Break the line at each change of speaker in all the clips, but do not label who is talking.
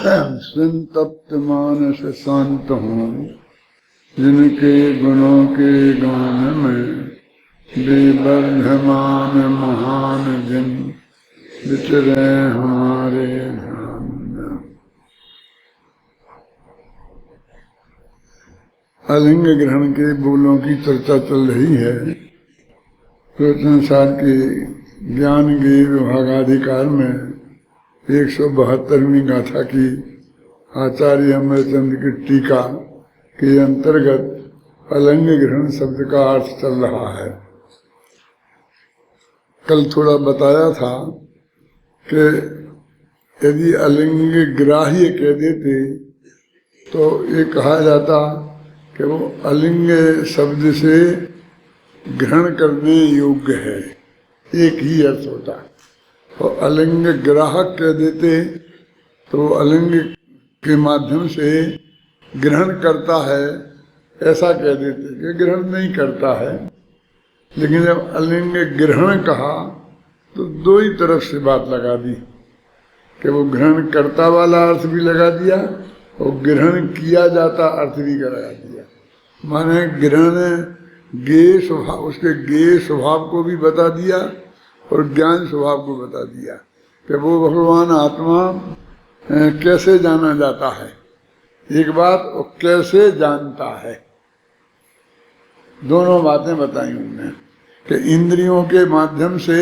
संतप्त मानस शांत हों, जिनके गुणों के गान में विवर्धमान महान जिन विचरे हमारे ध्यान में। अलिंग ग्रहण के बोलों की चर्चा चल रही है। तो संसार के ज्ञान के विभागाधिकार में 172वीं गाथा की आचार्य अमरचंद की टीका के अंतर्गत अलिंग ग्रहण शब्द का अर्थ चल रहा है। कल थोड़ा बताया था कि यदि अलिंग ग्राह्य कह देते तो ये कहा जाता कि वो अलिंग शब्द से ग्रहण करने योग्य है, एक ही अर्थ होता। और अलिंग ग्राहक कह देते तो अलिंग के माध्यम से ग्रहण करता है ऐसा कह देते कि ग्रहण नहीं करता है। लेकिन जब अलिंग ग्रहण कहा तो दो ही तरफ से बात लगा दी कि वो ग्रहण करता वाला अर्थ भी लगा दिया और ग्रहण किया जाता अर्थ भी लगा दिया। माने ग्रहण गेय स्वभाव, उसके गेय स्वभाव को भी बता दिया और ज्ञान स्वभाव को बता दिया कि वो भगवान आत्मा कैसे जाना जाता है, एक बात, और कैसे जानता है, दोनों बातें बताई उन्होंने कि इंद्रियों के माध्यम से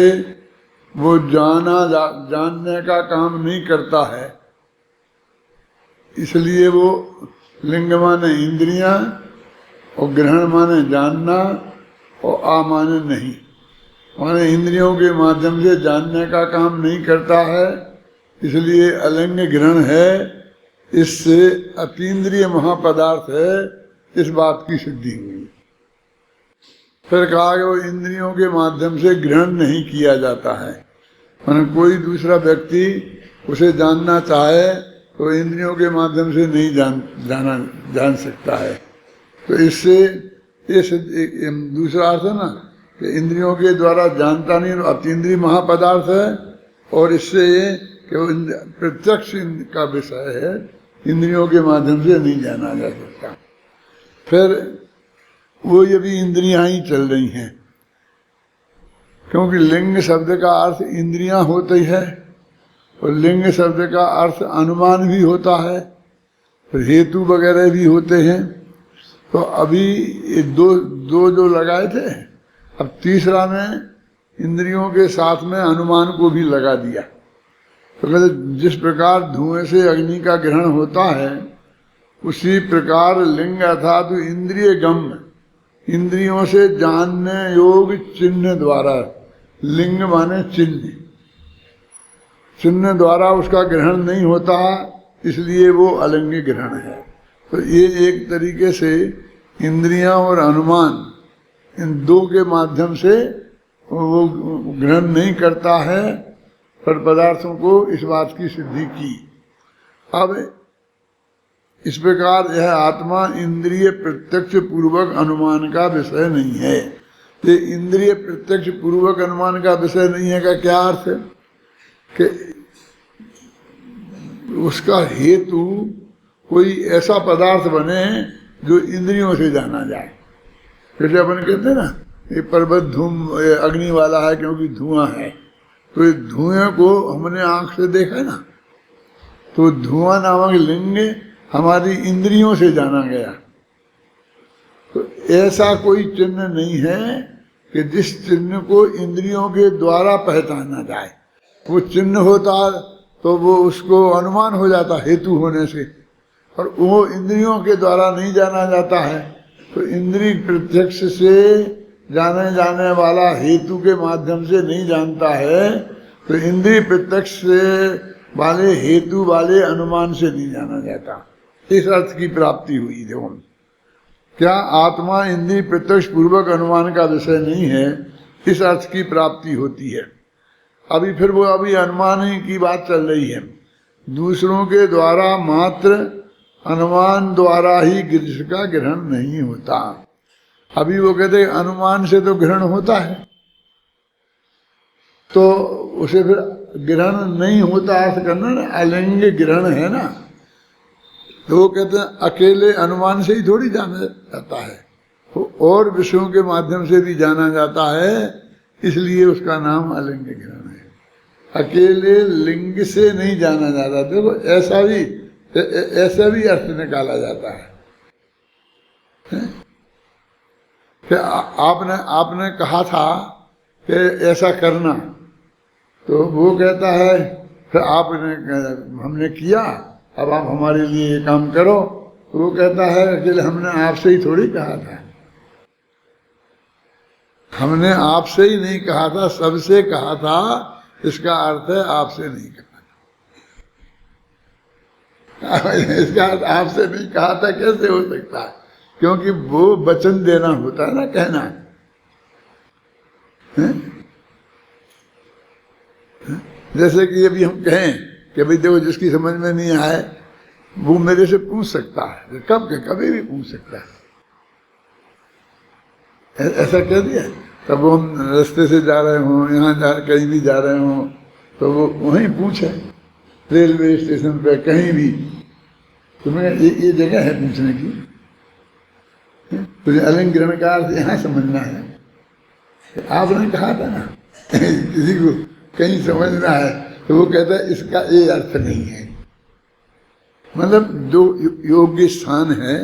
वो जानने का काम नहीं करता है, इसलिए वो लिंग माने इंद्रियां और ग्रहण माने जानना और आ माने नहीं, माने इंद्रियों के माध्यम से जानने का काम नहीं करता है, इसलिए अलिंग ग्रहण है। इससे अतीन्द्रिय महापदार्थ है, इस बात की सिद्धि हुई। फिर कहा कि वो इंद्रियों के माध्यम से ग्रहण नहीं किया जाता है, माने कोई दूसरा व्यक्ति उसे जानना चाहे तो इंद्रियों के माध्यम से नहीं जान सकता है। तो इससे ये दूसरा अर्थ है ना कि इंद्रियों के द्वारा जानता नहीं, अतीन्द्रिय महापदार्थ है। और इससे ये कि वो प्रत्यक्ष का विषय है, इंद्रियों के माध्यम से नहीं जाना जा सकता। फिर वो ये भी इंद्रियां ही चल रही हैं, क्योंकि लिंग शब्द का अर्थ इंद्रियां होती है और लिंग शब्द का अर्थ अनुमान भी होता है, फिर हेतु वगैरह भी होते हैं। तो अभी ये दो जो लगाए थे, अब तीसरा में इंद्रियों के साथ में अनुमान को भी लगा दिया। तो कहते जिस प्रकार धुएं से अग्नि का ग्रहण होता है, उसी प्रकार लिंग अर्थात तो इंद्रिय गम्य, इंद्रियों से जानने योग चिन्ह द्वारा, लिंग माने चिन्ह, चिन्ह द्वारा उसका ग्रहण नहीं होता, इसलिए वो अलिंग ग्रहण है। तो ये एक तरीके से इंद्रियां और अनुमान, इन दो के माध्यम से वो ग्रहण नहीं करता है पर पदार्थों को, इस बात की सिद्धि की। अब इस प्रकार यह आत्मा इंद्रिय प्रत्यक्ष पूर्वक अनुमान का विषय नहीं है। ये इंद्रिय प्रत्यक्ष पूर्वक अनुमान का विषय नहीं है का क्या अर्थ है कि उसका हेतु कोई ऐसा पदार्थ बने जो इंद्रियों से जाना जाए। जैसे अपन कहते हैं ना, ये पर्वत अग्नि वाला है क्योंकि धुआं है, तो ये धुएं को हमने आंख से देखा है ना, तो धुआं नामक लिंग हमारी इंद्रियों से जाना गया। तो ऐसा कोई चिन्ह नहीं है कि जिस चिन्ह को इंद्रियों के द्वारा पहचाना जाए। वो चिन्ह होता तो वो उसको अनुमान हो जाता हेतु होने से, और वो इंद्रियों के द्वारा नहीं जाना जाता है। तो इंद्रिय प्रत्यक्ष से जाने वाला हेतु के माध्यम से नहीं जानता है, तो इंद्रिय प्रत्यक्ष से वाले हेतु वाले अनुमान से नहीं जाना जाता। इस अर्थ की प्राप्ति हुई। देखो क्या आत्मा इंद्रिय प्रत्यक्ष पूर्वक अनुमान का विषय नहीं है, इस अर्थ की प्राप्ति होती है। अभी फिर वो अनुमान की बात चल रही है। दूसरों के द्वारा मात्र अनुमान द्वारा ही जिसका ग्रहण नहीं होता। अभी वो कहते अनुमान से तो ग्रहण होता है, तो उसे फिर ग्रहण नहीं होता अर्थ करना ना, अलिंग ग्रहण है ना, तो वो कहते हैं अकेले अनुमान से ही थोड़ी जाना जाता है, और विषयों के माध्यम से भी जाना जाता है, इसलिए उसका नाम अलिंग ग्रहण है। अकेले लिंग से नहीं जाना जाता। देखो ऐसा भी अर्थ निकाला जाता है। कि आपने कहा था कि ऐसा करना, तो वो कहता है फिर हमने किया, अब आप हमारे लिए ये काम करो। वो कहता है अकेले हमने आपसे ही थोड़ी कहा था, हमने आपसे ही नहीं कहा था, सबसे कहा था। इसका अर्थ है आपसे नहीं कहा था। इसका अर्थ आपसे नहीं कहा था कैसे हो सकता है? क्योंकि वो वचन देना होता है ना, कहना है? जैसे कि अभी हम कहें कि भाई देखो, जिसकी समझ में नहीं आए वो मेरे से पूछ सकता है, कब के कभी भी पूछ सकता है। ऐसा कह दिया, तब वो हम रास्ते से जा रहे हों, यहाँ कहीं भी जा रहे हों, तो वो वहीं पूछे, रेलवे स्टेशन पे कहीं भी, तुम्हें ये जगह है पूछने की, तुझे अलिंग ग्रहण का अर्थ यहाँ समझना है। आपने कहा था ना किसी को कहीं समझना है, तो वो कहता है इसका ये अर्थ नहीं है। मतलब जो योग्य स्थान है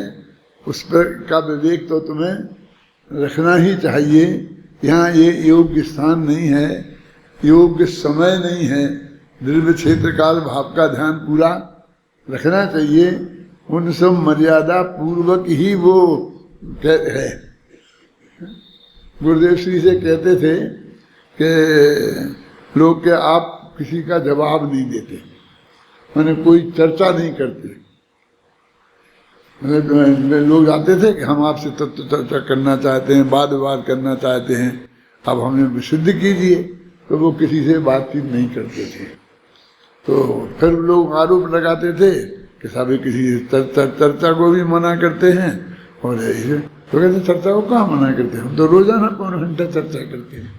उस पर का विवेक तो तुम्हें रखना ही चाहिए। यहाँ ये योग्य स्थान नहीं है, योग्य समय नहीं है, द्रव्य क्षेत्र काल भाव का ध्यान पूरा रखना चाहिए। उन सब मर्यादा पूर्वक ही वो है। गुरुदेव श्री से कहते थे कि लोग के आप किसी का जवाब नहीं देते, मैंने कोई चर्चा नहीं करते। लोग आते थे कि हम आपसे तत्व चर्चा करना चाहते हैं, वाद विवाद करना चाहते हैं, अब हमें सिद्ध कीजिए, तो वो किसी से बातचीत नहीं करते थे। तो फिर लोग आरोप लगाते थे कि साहब किसी चर्चा को भी मना करते हैं, और तो कहते चर्चा को कहाँ मना करते हैं, हम तो रोजाना पौना घंटा चर्चा करते हैं।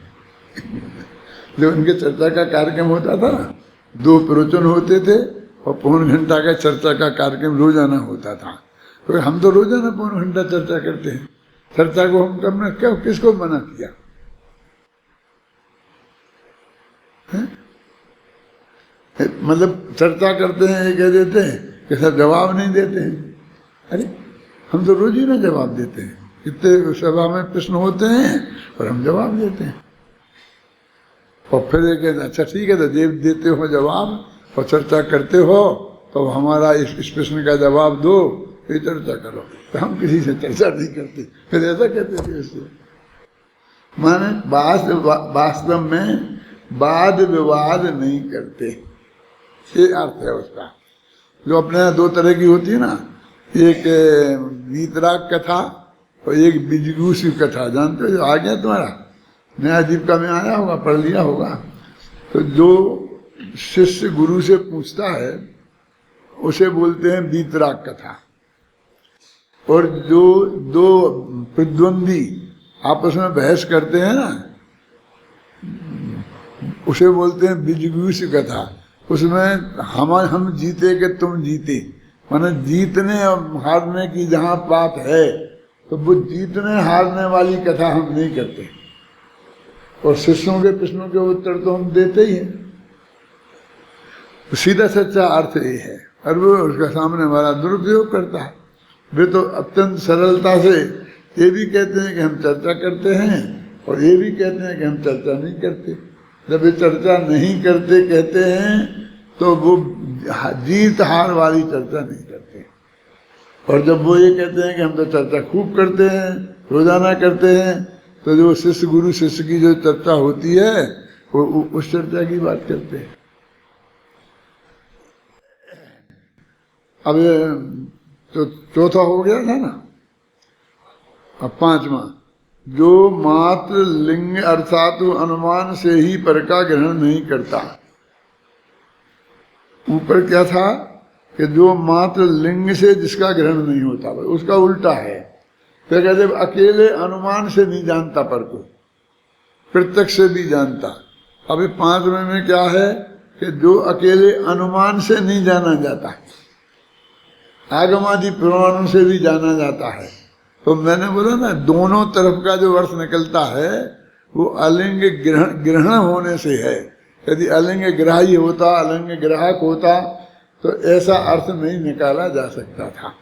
जो उनके चर्चा का कार्यक्रम होता था, 2 प्रवचन होते थे और पौन घंटा का चर्चा का कार्यक्रम रोजाना होता था। तो हम तो रोजाना पौन घंटा चर्चा करते हैं, चर्चा को हम करना क्यों, किसको मना किया है? मतलब चर्चा करते हैं, ये कह देते हैं कि सर जवाब नहीं देते हैं। अरे हम तो रोज ही ना जवाब देते हैं, कितने सभा में प्रश्न होते हैं और हम जवाब देते हैं। और फिर ये कहते अच्छा ठीक है, तो देते हो जवाब और चर्चा करते हो, तो हमारा इस प्रश्न का जवाब दो, ये चर्चा करो। तो हम किसी से चर्चा नहीं करते, फिर ऐसा कहते थे उससे। माने वास्तव में वाद विवाद नहीं करते, ये अर्थ है उसका। जो अपने यहाँ 2 तरह की होती है ना, एक वीतराग कथा और एक बीजगूसी कथा, जानते हो? जो आ गया तुम्हारा नया दीपिका में आया होगा, पढ़ लिया होगा। तो जो शिष्य गुरु से पूछता है उसे बोलते हैं वीतराग कथा, और जो 2 प्रतिद्वंदी आपस में बहस करते हैं ना, उसे बोलते हैं बीजगूसी कथा। उसमें हम जीते कि तुम जीते, माने जीतने और हारने की जहाँ बात है, तो वो जीतने हारने वाली कथा हम नहीं करते, और शिष्यों के प्रश्नों के उत्तर तो हम देते ही हैं। सीधा सच्चा अर्थ ये है, और वो उसका सामने वाला दुरुपयोग करता है। वे तो अत्यंत सरलता से ये भी कहते हैं कि हम चर्चा करते हैं, और ये भी कहते हैं कि हम चर्चा नहीं करते। जब ये चर्चा नहीं करते कहते हैं, तो वो जीत हार वाली चर्चा नहीं करते। और जब वो ये कहते हैं कि हम तो चर्चा खूब करते हैं, रोजाना करते हैं, तो जो शिष्य गुरु शिष्य की जो चर्चा होती है वो उस चर्चा की बात करते हैं। अब तो चौथा हो गया था ना, अब 5वां, जो मात्र लिंग अर्थात अनुमान से ही पर का ग्रहण नहीं करता। ऊपर क्या था कि जो मात्र लिंग से जिसका ग्रहण नहीं होता, उसका उल्टा है। तो कहते अकेले अनुमान से नहीं जानता पर को, प्रत्यक्ष से भी जानता। अभी 5वें में क्या है कि जो अकेले अनुमान से नहीं जाना जाता, आगमादि प्रमाणों से भी जाना जाता है। तो मैंने बोला ना, दोनों तरफ का जो अर्थ निकलता है वो अलिंग ग्रहण होने से है। यदि अलिंग ग्राही होता, अलिंग ग्राहक होता तो ऐसा अर्थ नहीं निकाला जा सकता था।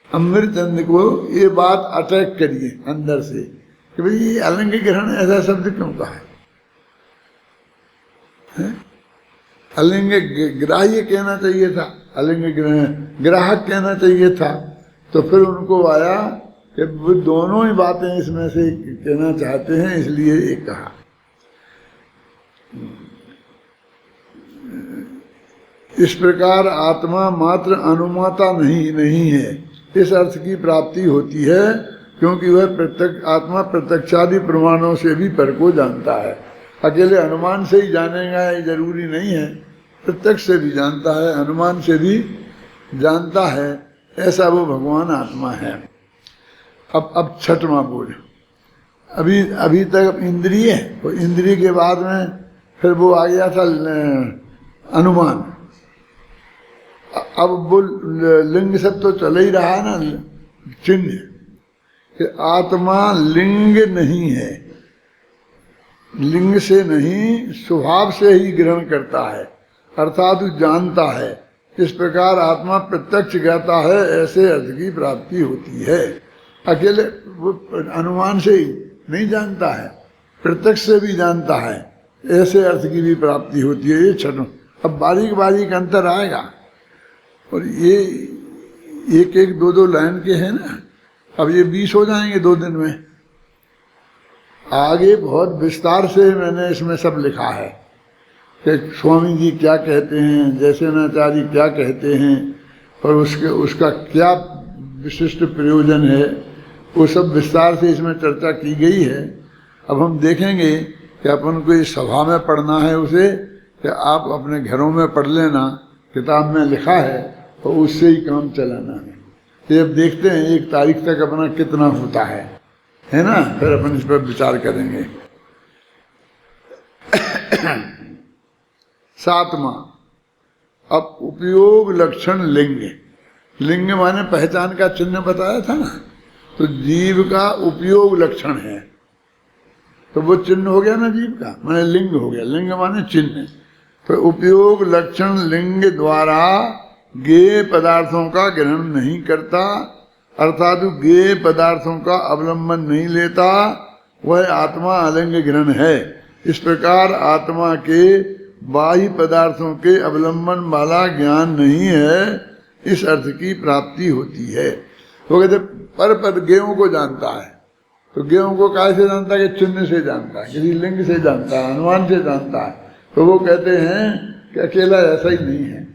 अमृतचंद को ये बात अटैक करिए अंदर से कि भाई ये अलिंग ग्रहण ऐसा शब्द क्यों कहा है? अलिंग ग्राह्य कहना चाहिए था, अलिंग ग्राहक कहना चाहिए था। तो फिर उनको आया कि वो दोनों ही बातें इसमें से कहना चाहते हैं, इसलिए ये कहा। इस प्रकार आत्मा मात्र अनुमाता नहीं है, इस अर्थ की प्राप्ति होती है क्योंकि वह प्रत्यक्ष आत्मा प्रत्यक्षादि प्रमाणों से भी पर को जानता है। अकेले अनुमान से ही जानेगा ये जरूरी नहीं है, प्रत्यक्ष से भी जानता है, अनुमान से भी जानता है, ऐसा वो भगवान आत्मा है। अब छठवां बोल, अभी तक इंद्रिय, वो इंद्रिय के बाद में फिर वो आ गया था अनुमान। अब वो लिंग सब तो चल ही रहा है ना, चिन्ह कि आत्मा लिंग नहीं है, लिंग से नहीं स्वभाव से ही ग्रहण करता है, अर्थात जानता है। इस प्रकार आत्मा प्रत्यक्ष ज्ञाता है, ऐसे अर्थ की प्राप्ति होती है। अकेले वो अनुमान से ही नहीं जानता है, प्रत्यक्ष से भी जानता है, ऐसे अर्थ की भी प्राप्ति होती है। ये छठों, अब बारीक बारीक अंतर आएगा। और ये एक एक दो दो लाइन के हैं ना, अब ये 20 हो जाएंगे 2 दिन में। आगे बहुत विस्तार से मैंने इसमें सब लिखा है कि स्वामी जी क्या कहते हैं, जयसेनाचार्य क्या कहते हैं, और उसका क्या विशिष्ट प्रयोजन है, वो सब विस्तार से इसमें चर्चा की गई है। अब हम देखेंगे कि अपन को इस सभा में पढ़ना है उसे, कि आप अपने घरों में पढ़ लेना, किताब में लिखा है, और उससे ही काम चलाना है। ये अब देखते हैं 1 तारीख तक अपना कितना होता है ना, फिर अपन इस पर विचार करेंगे। 7वां, अब उपयोग लक्षण लिंग। लिंग माने पहचान का चिन्ह बताया था ना, तो जीव का उपयोग लक्षण है, तो वो चिन्ह हो गया ना जीव का, माने लिंग हो गया। लिंग माने चिन्ह, तो उपयोग लक्षण लिंग द्वारा ज्ञेय पदार्थों का ग्रहण नहीं करता, अर्थात ज्ञेय पदार्थों का अवलंबन नहीं लेता, वह आत्मा अलिंग ग्रहण है। इस प्रकार आत्मा के बाह्य पदार्थों के अवलंबन वाला ज्ञान नहीं है, इस अर्थ की प्राप्ति होती है। वो कहते पर पद गेहूं को जानता है, तो गेहूं को कैसे जानता है? कि चिन्ह से जानता है, किसी लिंग से जानता है, अनुमान से जानता है। तो वो कहते हैं कि अकेला ऐसा ही नहीं है,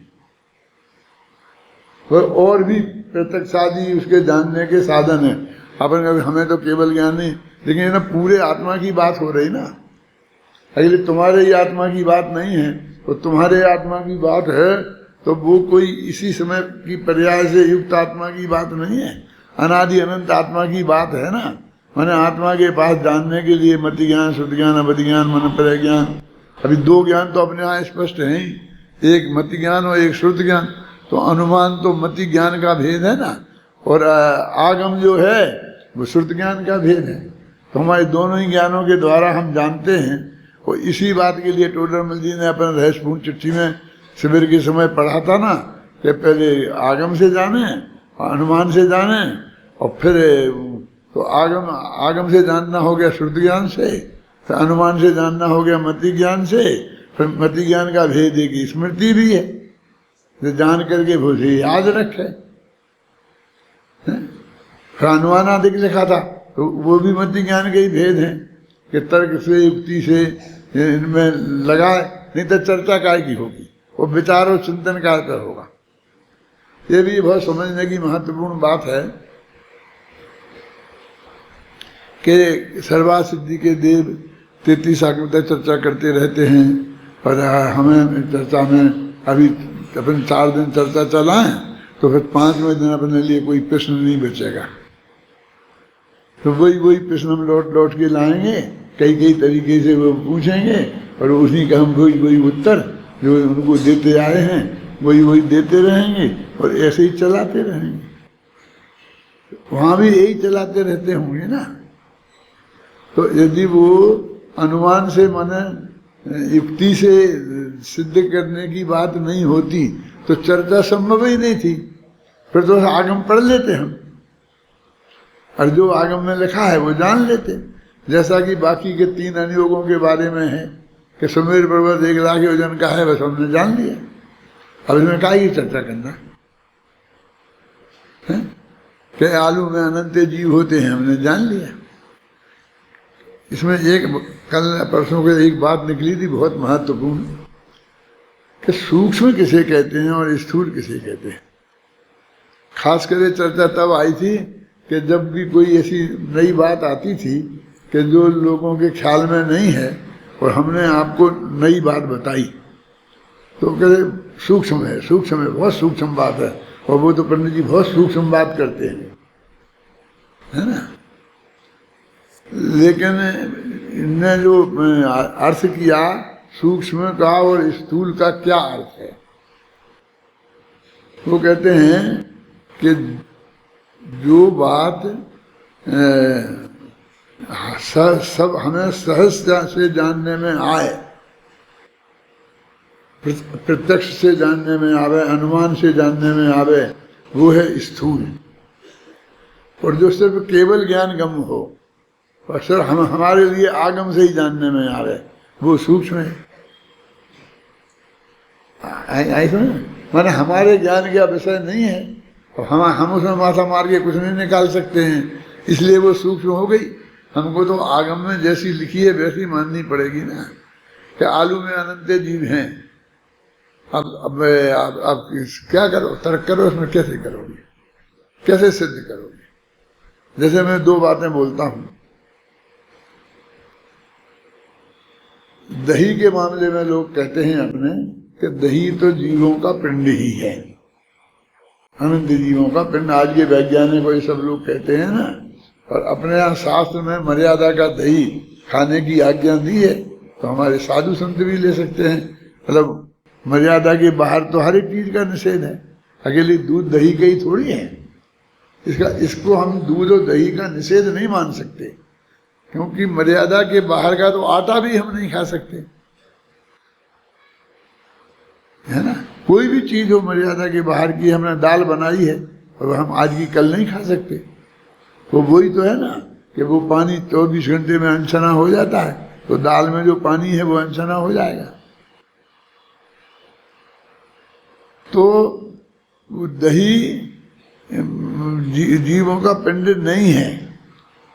और भी प्रत्यक्षादि उसके जानने के साधन है। अपन हमें तो केवल ज्ञान नहीं, लेकिन ना पूरे आत्मा की बात हो रही ना, अगले तुम्हारे ही आत्मा की बात नहीं है, तो तुम्हारे आत्मा की बात है, तो वो कोई इसी समय की पर्याय से युक्त आत्मा की बात नहीं है, अनादि अनंत आत्मा की बात है ना। मैंने आत्मा के पास जानने के लिए मति ज्ञान, शुद्ध ज्ञान, अवधि ज्ञान, मन प्रय ज्ञान, अभी 2 ज्ञान तो अपने यहाँ स्पष्ट है ही, एक मति ज्ञान और एक शुद्ध ज्ञान। तो अनुमान तो मति ज्ञान का भेद है ना, और आगम जो है वो शुद्ध ज्ञान का भेद है। तो हमारे दोनों ही ज्ञानों के द्वारा हम जानते हैं। और इसी बात के लिए टोडरमल जी ने अपन रहस्यपूर्ण चिट्ठी में शिविर के समय पढ़ा था ना, कि पहले आगम से जाने, अनुमान से जाने, और फिर तो आगम से जानना हो गया शुद्ध ज्ञान से, फिर अनुमान से जानना हो गया मति ज्ञान से, फिर मति ज्ञान का भेद है कि स्मृति भी है, जो जान करके भूले याद रखे। फिर अनुमान आदि लिखा था, तो वो भी मति ज्ञान के ही भेद हैं कि तर्क से, युक्ति से इनमें लगाए, नहीं तो चर्चा काय की होगी, वो विचार और चिंतन काय पर होगा। ये भी बहुत समझने की महत्वपूर्ण बात है कि सर्वासिद्धि के देव 33 आगम तक चर्चा करते रहते हैं, और हमें चर्चा में अभी अपन 4 दिन चर्चा चलाएं, तो फिर 5वें दिन अपने लिए कोई प्रश्न नहीं बचेगा। तो वही प्रश्न हम लौट के लाएंगे, कई तरीके से वो पूछेंगे, और उसी का हम वही उत्तर जो उनको देते आए हैं वही वही देते रहेंगे और ऐसे ही चलाते रहेंगे। वहाँ भी यही चलाते रहते होंगे ना। तो यदि वो अनुमान से माने युक्ति से सिद्ध करने की बात नहीं होती तो चर्चा संभव ही नहीं थी। फिर तो आगम पढ़ लेते हम, और जो आगम में लिखा है वो जान लेते। जैसा कि बाकी के 3 अनुयोगों के बारे में है कि सुमेर पर्वत 1 लाख योजन का है, बस हमने जान लिया। अब इसमें काहे की चर्चा करना है? कि आलू में अनंत जीव होते हैं, हमने जान लिया। इसमें एक कल परसों को एक बात निकली थी बहुत महत्वपूर्ण, कि सूक्ष्म किसे कहते हैं और स्थूल किसे कहते हैं। खास कर चर्चा तब आई थी कि जब भी कोई ऐसी नई बात आती थी कि जो लोगों के ख्याल में नहीं है और हमने आपको नई बात बताई, तो कहते सूक्ष्म है, सूक्ष्म है, बहुत सूक्ष्म बात है। और वो तो पंडित जी बहुत सूक्ष्म बात करते हैं, है ना। लेकिन इनने जो अर्थ किया सूक्ष्म का और स्थूल का, क्या अर्थ है? वो कहते हैं कि जो बात सब हमें सहज से जानने में आए, प्रत्यक्ष से जानने में आवे, अनुमान से जानने में आवे, वो है स्थूल। और जो सिर्फ केवल ज्ञान गम हो और सिर्फ हमारे लिए आगम से ही जानने में आवे, वो सूक्ष्म है। ऐसा माने हमारे ज्ञान का विषय नहीं है और हम उसमें माथा मार के कुछ नहीं निकाल सकते हैं, इसलिए वो सूक्ष्म हो गई। हमको तो आगम में जैसी लिखी है वैसी माननी पड़ेगी ना, कि आलू में अनंत जीव हैं। अब क्या करो, तर्क करो, उसमें कैसे करोगे, कैसे सिद्ध करोगे? जैसे मैं 2 बातें बोलता हूं। दही के मामले में लोग कहते हैं अपने कि दही तो जीवों का पिंड ही है, अनंत जीवों का पिंड। आज के वैज्ञानिक को ये सब लोग कहते हैं ना। और अपने यहाँ शास्त्र में मर्यादा का दही खाने की आज्ञा दी है, तो हमारे साधु संत भी ले सकते हैं। मतलब मर्यादा के बाहर तो हर एक चीज का निषेध है, अकेले दूध दही का ही थोड़ी है। इसको हम दूध और दही का निषेध नहीं मान सकते, क्योंकि मर्यादा के बाहर का तो आटा भी हम नहीं खा सकते, है ना। कोई भी चीज हो मर्यादा के बाहर की, हमने दाल बनाई है और हम आज की कल नहीं खा सकते। तो वही तो है ना कि वो पानी 24 घंटे में अनछना हो जाता है, तो दाल में जो पानी है वो अनछना हो जाएगा। तो दही जीवों का पिंड नहीं है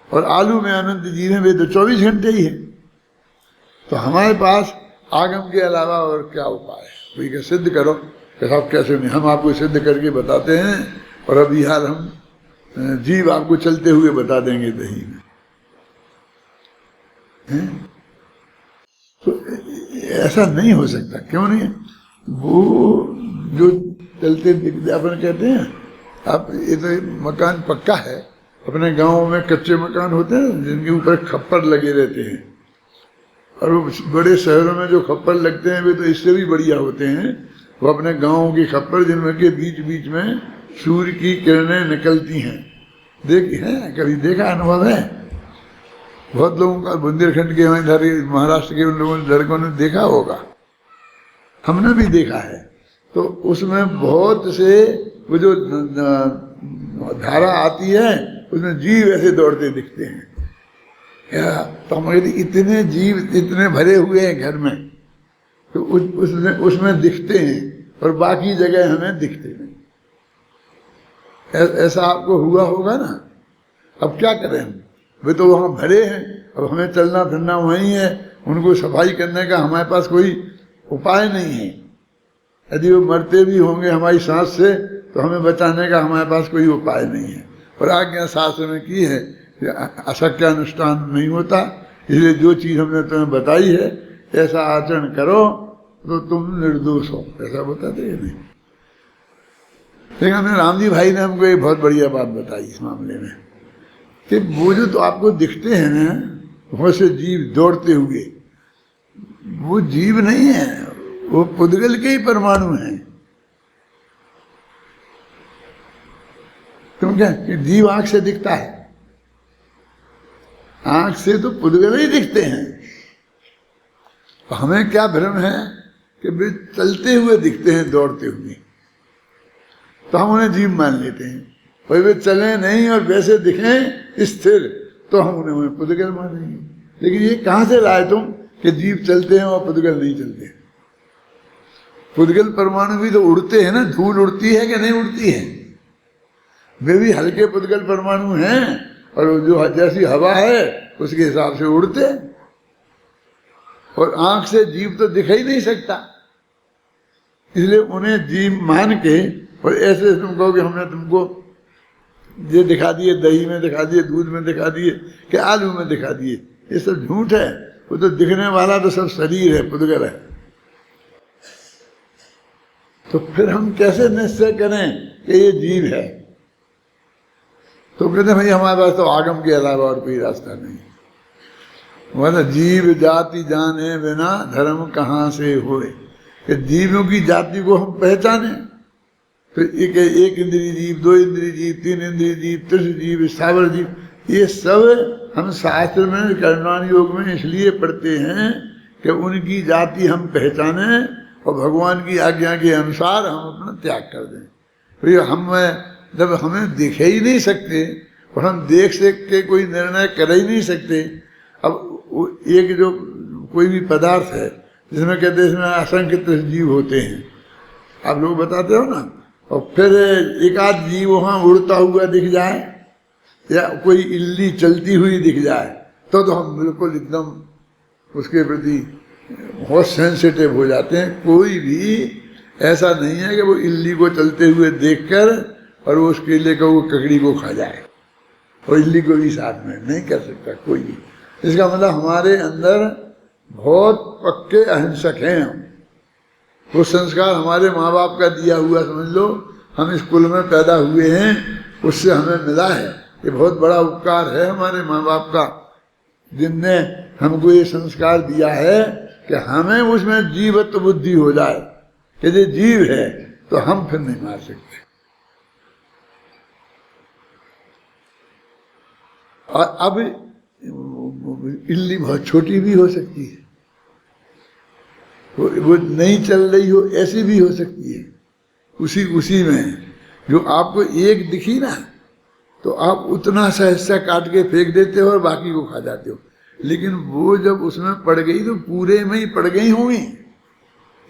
और आलू में अनंत जीव है, वे तो 24 घंटे ही है। तो हमारे पास आगम के अलावा और क्या उपाय है? तो सिद्ध करो। कि साहब कैसे नहीं, हम आपको सिद्ध करके बताते हैं और अभी हाल हम जीव आपको चलते हुए बता देंगे दही में। तो ऐसा नहीं हो सकता। क्यों नहीं? वो जो चलते दिखते अपन कहते हैं, आप ये तो मकान पक्का है, अपने गांव में कच्चे मकान होते हैं जिनके ऊपर खप्पर लगे रहते हैं, और वो बड़े शहरों में जो खप्पर लगते हैं वे तो इससे भी बढ़िया होते हैं। वो अपने गाँव की खप्पर जिनमें के बीच बीच में सूर्य की किरणें निकलती हैं। देखी है, कभी देखा, अनुभव है? बहुत लोगों का बुंदेलखंड के इधर महाराष्ट्र के उन लोगों ने लड़कों ने देखा होगा, हमने भी देखा है। तो उसमें बहुत से वो जो धारा आती है उसमें जीव ऐसे दौड़ते दिखते हैं। तो हमारे इतने जीव इतने भरे हुए हैं घर में, तो उसमें दिखते हैं और बाकी जगह हमें दिखते नहीं। ऐसा आपको हुआ होगा ना। अब क्या करें हम? वे तो वहाँ भरे हैं, अब हमें चलना फिरना वहीं है, उनको सफाई करने का हमारे पास कोई उपाय नहीं है। यदि वो मरते भी होंगे हमारी सांस से तो हमें बचाने का हमारे पास कोई उपाय नहीं है। और आज्ञा शास्त्र में की है कि अशक्य अनुष्ठान नहीं होता, इसलिए जो चीज़ हमने तुम्हें बताई है ऐसा आचरण करो तो तुम निर्दोष हो, ऐसा बताते हैं नहीं। लेकिन हमने राम जी भाई ने हमको एक बहुत बढ़िया बात बताई इस मामले में कि वो जो तो आपको दिखते हैं ना बहुत से जीव दौड़ते हुए, वो जीव नहीं है, वो पुद्गल के ही परमाणु हैं। क्यों क्या कि जीव आंख से दिखता है, आंख से तो पुद्गल ही दिखते हैं। हमें क्या भ्रम है कि वे चलते हुए दिखते हैं, दौड़ते हुए, तो हम उन्हें जीव मान लेते हैं। और वे चले नहीं और वैसे दिखें स्थिर, तो हम उन्हें पुद्गल मानेंगे। लेकिन ये कहाँ से लाए तुम कि जीव चलते हैं और पुद्गल नहीं चलते? पुद्गल परमाणु भी तो उड़ते हैं ना, धूल उड़ती है कि नहीं उड़ती है? वे भी हल्के पुद्गल परमाणु हैं, और जो जैसी हवा है उसके हिसाब से उड़ते हैं। और आंख से जीव तो दिख ही नहीं सकता, इसलिए उन्हें जीव मान के, और ऐसे तुम कहो कि हमने तुमको ये दिखा दिए, दही में दिखा दिए, दूध में दिखा दिए, कि आलू में दिखा दिए, ये सब झूठ है। वो तो दिखने वाला तो सब शरीर है, पुद्गल है। तो फिर हम कैसे निश्चय करें कि ये जीव है? तो कहते भाई हमारे पास तो आगम के अलावा और कोई रास्ता नहीं। मतलब जीव जाति जाने बिना धर्म कहाँ से होए, कि जीवों की जाति को हम पहचाने। तो एक इंद्रिय जीव, दो इंद्रिय जीव, तीन इंद्रिय जीव, त्रिश जीव, स्थावर जीव, ये सब हम शास्त्र में कर्मकांड योग में इसलिए पढ़ते हैं कि उनकी जाति हम पहचाने और भगवान की आज्ञा के अनुसार हम अपना त्याग कर दें। तो हम जब हमें दिख ही नहीं सकते और हम देख सक के कोई निर्णय कर ही नहीं सकते। अब एक जो कोई भी पदार्थ है जिसमें कहते हैं इसमें असंख्य जीव होते हैं, आप लोग बताते हो ना, और फिर एक आध जीव वहाँ उड़ता हुआ दिख जाए या कोई इल्ली चलती हुई दिख जाए, तो हम बिल्कुल एकदम उसके प्रति बहुत सेंसिटिव हो जाते हैं। कोई भी ऐसा नहीं है कि वो इल्ली को चलते हुए देखकर और वो उस केले को, वो ककड़ी को खा जाए, और इल्ली को भी साथ में नहीं कर सकता कोई भी। इसका मतलब हमारे अंदर बहुत पक्के अहिंसक हैं हम। वो संस्कार हमारे माँ बाप का दिया हुआ समझ लो, हम इस कुल में पैदा हुए हैं, उससे हमें मिला है। ये बहुत बड़ा उपकार है हमारे माँ बाप का, जिनने हमको ये संस्कार दिया है कि हमें उसमें जीवत्व बुद्धि हो जाए कि ये जीव है तो हम फिर नहीं मार सकते। और अब इल्ली बहुत छोटी भी हो सकती है, वो नहीं चल रही हो ऐसी भी हो सकती है। उसी में जो आपको एक दिखी ना, तो आप उतना सा हिस्सा काट के फेंक देते हो और बाकी को खा जाते हो। लेकिन वो जब उसमें पड़ गई तो पूरे में ही पड़ गई होंगी।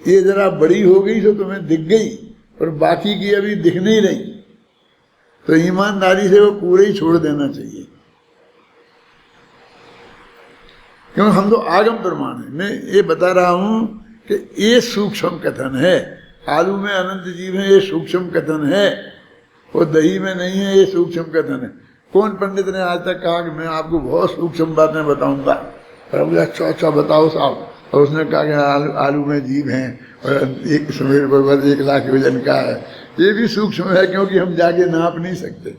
ये जरा बड़ी हो गई तो तुम्हें दिख गई और बाकी की अभी दिख नहीं रही, तो ईमानदारी से वो पूरे ही छोड़ देना चाहिए। क्योंकि हम तो आगम प्रमाण है। मैं ये बता रहा हूं कि ये सूक्ष्म कथन है। आलू में अनंत जीव है, ये सूक्ष्म कथन है, और दही में नहीं है, ये सूक्ष्म कथन है। कौन पंडित ने आज तक कहा कि मैं आपको बहुत सूक्ष्म बातें बताऊंगा? अच्छा बताओ साहब। और उसने कहा कि आलू में जीव हैं और एक समीर पर्वत 1 लाख वजन का है। ये भी सूक्ष्म है, क्योंकि हम जाके नाप नहीं सकते।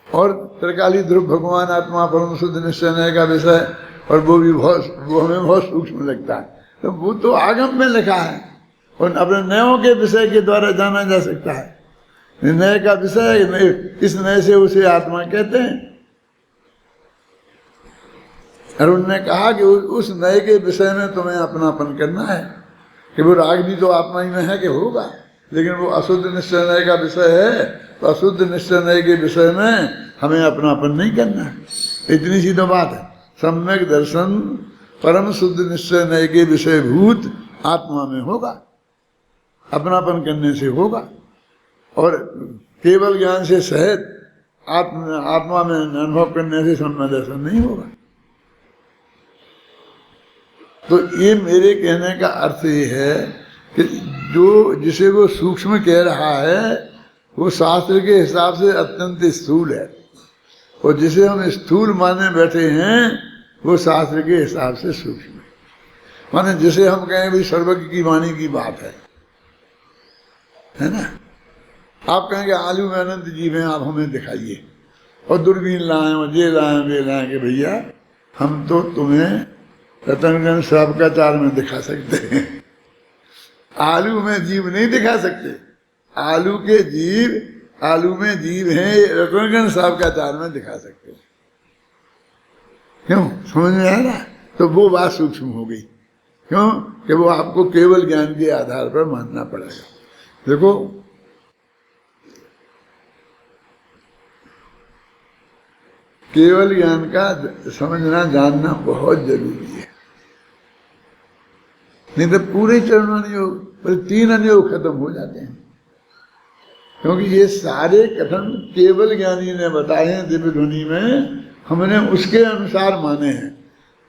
और त्रिकाली ध्रुव भगवान आत्मा परम शुद्ध निश्चय का विषय, और वो हमें बहुत सूक्ष्म लगता है। तो वो तो आगम में लिखा है, और अपने नयों के विषय के द्वारा जाना जा सकता है। नए का विषय, इस नए से उसे आत्मा कहते हैं। और उन्होंने कहा कि उस नए के विषय में तुम्हें अपनापन करना है, कि वो राग भी तो आत्मा ही में है कि होगा, लेकिन वो अशुद्ध निश्चय नए का विषय है, तो अशुद्ध निश्चय नए के विषय में हमें अपनापन नहीं करना है। इतनी सी तो बात है। सम्यक दर्शन परम शुद्ध निश्चय नए के विषय भूत आत्मा में होगा, अपनापन करने से होगा। और केवल ज्ञान से सहित आत्मा में अनुभव करने से सम्यक दर्शन नहीं होगा। तो ये मेरे कहने का अर्थ ये है कि जो जिसे वो सूक्ष्म कह रहा है वो शास्त्र के हिसाब से अत्यंत स्थूल है, और जिसे हम स्थूल माने बैठे हैं वो शास्त्र के हिसाब से सूक्ष्म है। माने जिसे हम कहें भाई सर्वज्ञ की वाणी की बात है ना। आप कहेंगे आलू में अनंत जीव हैं, आप हमें दिखाइए, और दूरबीन लाएं और ये लाएं वे लाएं, कि भैया हम तो तुम्हें रतनगंज श्रावकाचार में दिखा सकते हैं, आलू में जीव नहीं दिखा सकते। आलू के जीव, आलू में जीव हैं, ये रघुनाथ साहब का चार में दिखा सकते हैं। क्यों? समझ में आया ना? तो वो बात सूक्ष्म हो गई। क्यों? कि वो आपको केवल ज्ञान के आधार पर मानना पड़ेगा। देखो, केवल ज्ञान का समझना जानना बहुत जरूरी है, नहीं तो पूरे चरण अनुयोग पर 3 अनुयोग खत्म हो जाते हैं। क्योंकि ये सारे कथन केवल ज्ञानी ने बताए हैं दिव्य ध्वनि में, हमने उसके अनुसार माने हैं।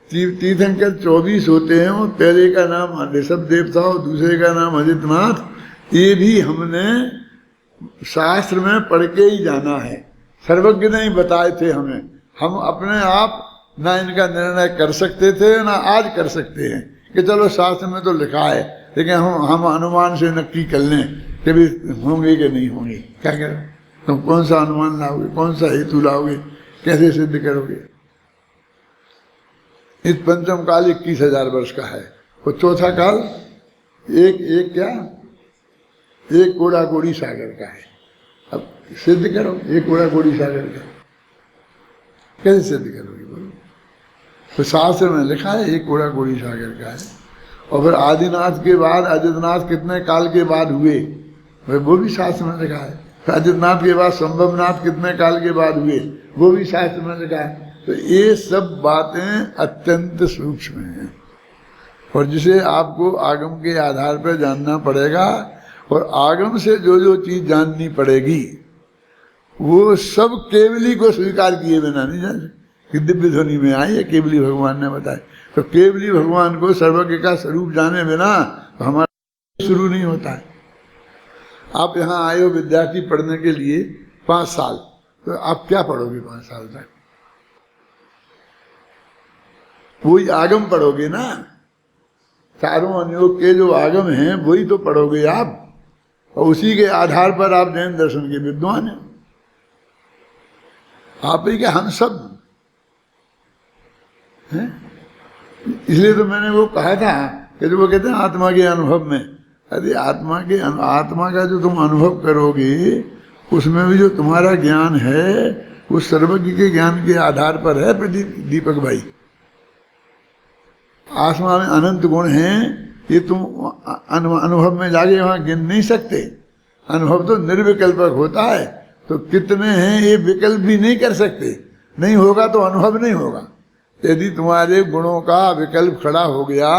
तीर्थंकर 24 होते हैं, और पहले का नाम ऋषभ देव था और दूसरे का नाम अजितनाथ। ये भी हमने शास्त्र में पढ़ के ही जाना है, सर्वज्ञ नहीं बताए थे हमें। हम अपने आप ना इनका निर्णय कर सकते थे ना आज कर सकते हैं कि चलो शास्त्र में तो लिखा है, लेकिन हम अनुमान से नक्की कर लें कि भी होंगे कि नहीं होंगे। क्या करें? तुम कौन सा अनुमान लाओगे, कौन सा हेतु लाओगे, कैसे सिद्ध करोगे? इस पंचम काल 21,000 वर्ष का है, और चौथा काल एक कोड़ा कोड़ी सागर का है। अब सिद्ध करो, एक कोड़ा कोड़ी सागर का कैसे सिद्ध करोगे बोलो? तो शास्त्र में लिखा है एक कोड़ा कोड़ी सागर का है। और फिर आदिनाथ के बाद अजितनाथ कितने काल के बाद हुए, वो भी शास्त्र में लिखा है। फिर अजितनाथ के बाद संभवनाथ कितने काल के बाद हुए, वो भी शास्त्र में लिखा है। तो ये सब बातें अत्यंत सूक्ष्म हैं, और जिसे आपको आगम के आधार पर जानना पड़ेगा, और आगम से जो जो चीज जाननी पड़ेगी वो सब केवली को स्वीकार किए बिना नहीं जान सकते। कि दिव्य ध्वनि में आई है, केवली भगवान ने बताया। तो केवली भगवान को सर्वज्ञ का स्वरूप जाने बिना तो हमारा शुरू नहीं होता है। आप यहाँ आए हो विद्यार्थी पढ़ने के लिए 5 साल, तो आप क्या पढ़ोगे 5 साल तक? वही आगम पढ़ोगे ना, चारों अनुयोग के जो आगम हैं वही तो पढ़ोगे आप, और उसी के आधार पर आप जैन दर्शन के विद्वान हैं। आप ही के हम सब हैं। इसलिए तो मैंने वो कहा था कि जो वो कहते हैं आत्मा के अनुभव में, अरे आत्मा का जो तुम अनुभव करोगे उसमें भी जो तुम्हारा ज्ञान है वो सर्वज्ञ के ज्ञान के आधार पर है। दीपक भाई, आत्मा में अनंत गुण हैं, ये तुम अनुभव में जाके वहां गिन नहीं सकते। अनुभव तो निर्विकल्पक होता है, तो कितने हैं ये विकल्प भी नहीं कर सकते। नहीं होगा तो अनुभव नहीं होगा। यदि तुम्हारे गुणों का विकल्प खड़ा हो गया,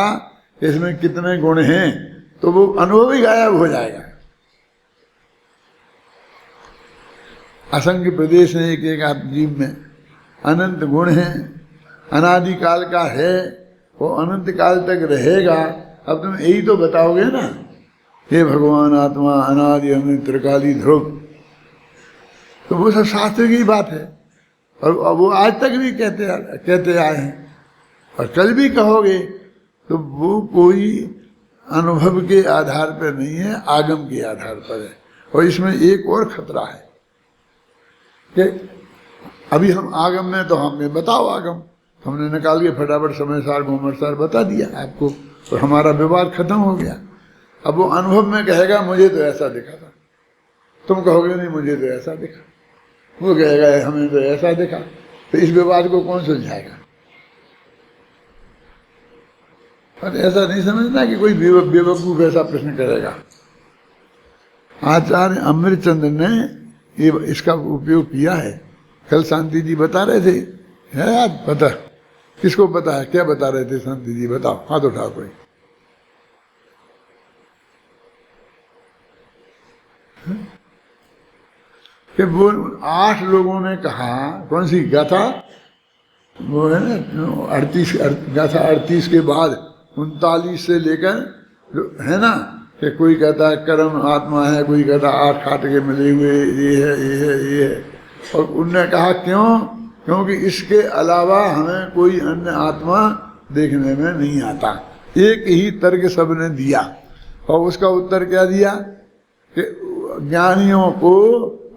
इसमें कितने गुण हैं, तो वो अनुभव ही गायब हो जाएगा। असंख्य प्रदेश है एक एक आप जीव में, अनंत गुण हैं, अनादि काल का है, वो अनंत काल तक रहेगा। अब तुम यही तो बताओगे ना, हे भगवान आत्मा अनादि अनंत त्रिकाली ध्रुव, तो वो सब शास्त्र की बात है, और वो आज तक भी कहते आए हैं, और कल भी कहोगे। तो वो कोई अनुभव के आधार पर नहीं है, आगम के आधार पर है। और इसमें एक और खतरा है कि अभी हम आगम में, तो हमें बताओ आगम, हमने निकाल के फटाफट समय सार घूमर सार बता दिया आपको, और हमारा विवाद खत्म हो गया। अब वो अनुभव में कहेगा मुझे तो ऐसा दिखा था, तुम कहोगे नहीं मुझे तो ऐसा दिखा, वो कहेगा हमें तो ऐसा दिखा। तो इस विवाद को कौन सुलझाएगा? और ऐसा नहीं समझना कि कोई बेवकूफ ऐसा प्रश्न करेगा। आचार्य अमृतचंद्र ने ये इसका उपयोग किया है। कल शांति जी बता रहे थे, है याद? पता किसको पता है? क्या बता रहे थे शांति जी? बताओ, हाथ उठाओ कोई। कि वो 8 लोगों ने कहा, कौन सी गाथा वो है ना, 38 गाथा 38 के बाद 39 से लेकर है ना, कि कोई कहता है कर्म आत्मा है, कोई कहता है 8 खाट के मिले हुए ये है ये है ये है। और उनने कहा क्यों? क्योंकि इसके अलावा हमें कोई अन्य आत्मा देखने में नहीं आता। एक ही तर्क सबने दिया, और उसका उत्तर क्या दिया कि ज्ञानियों को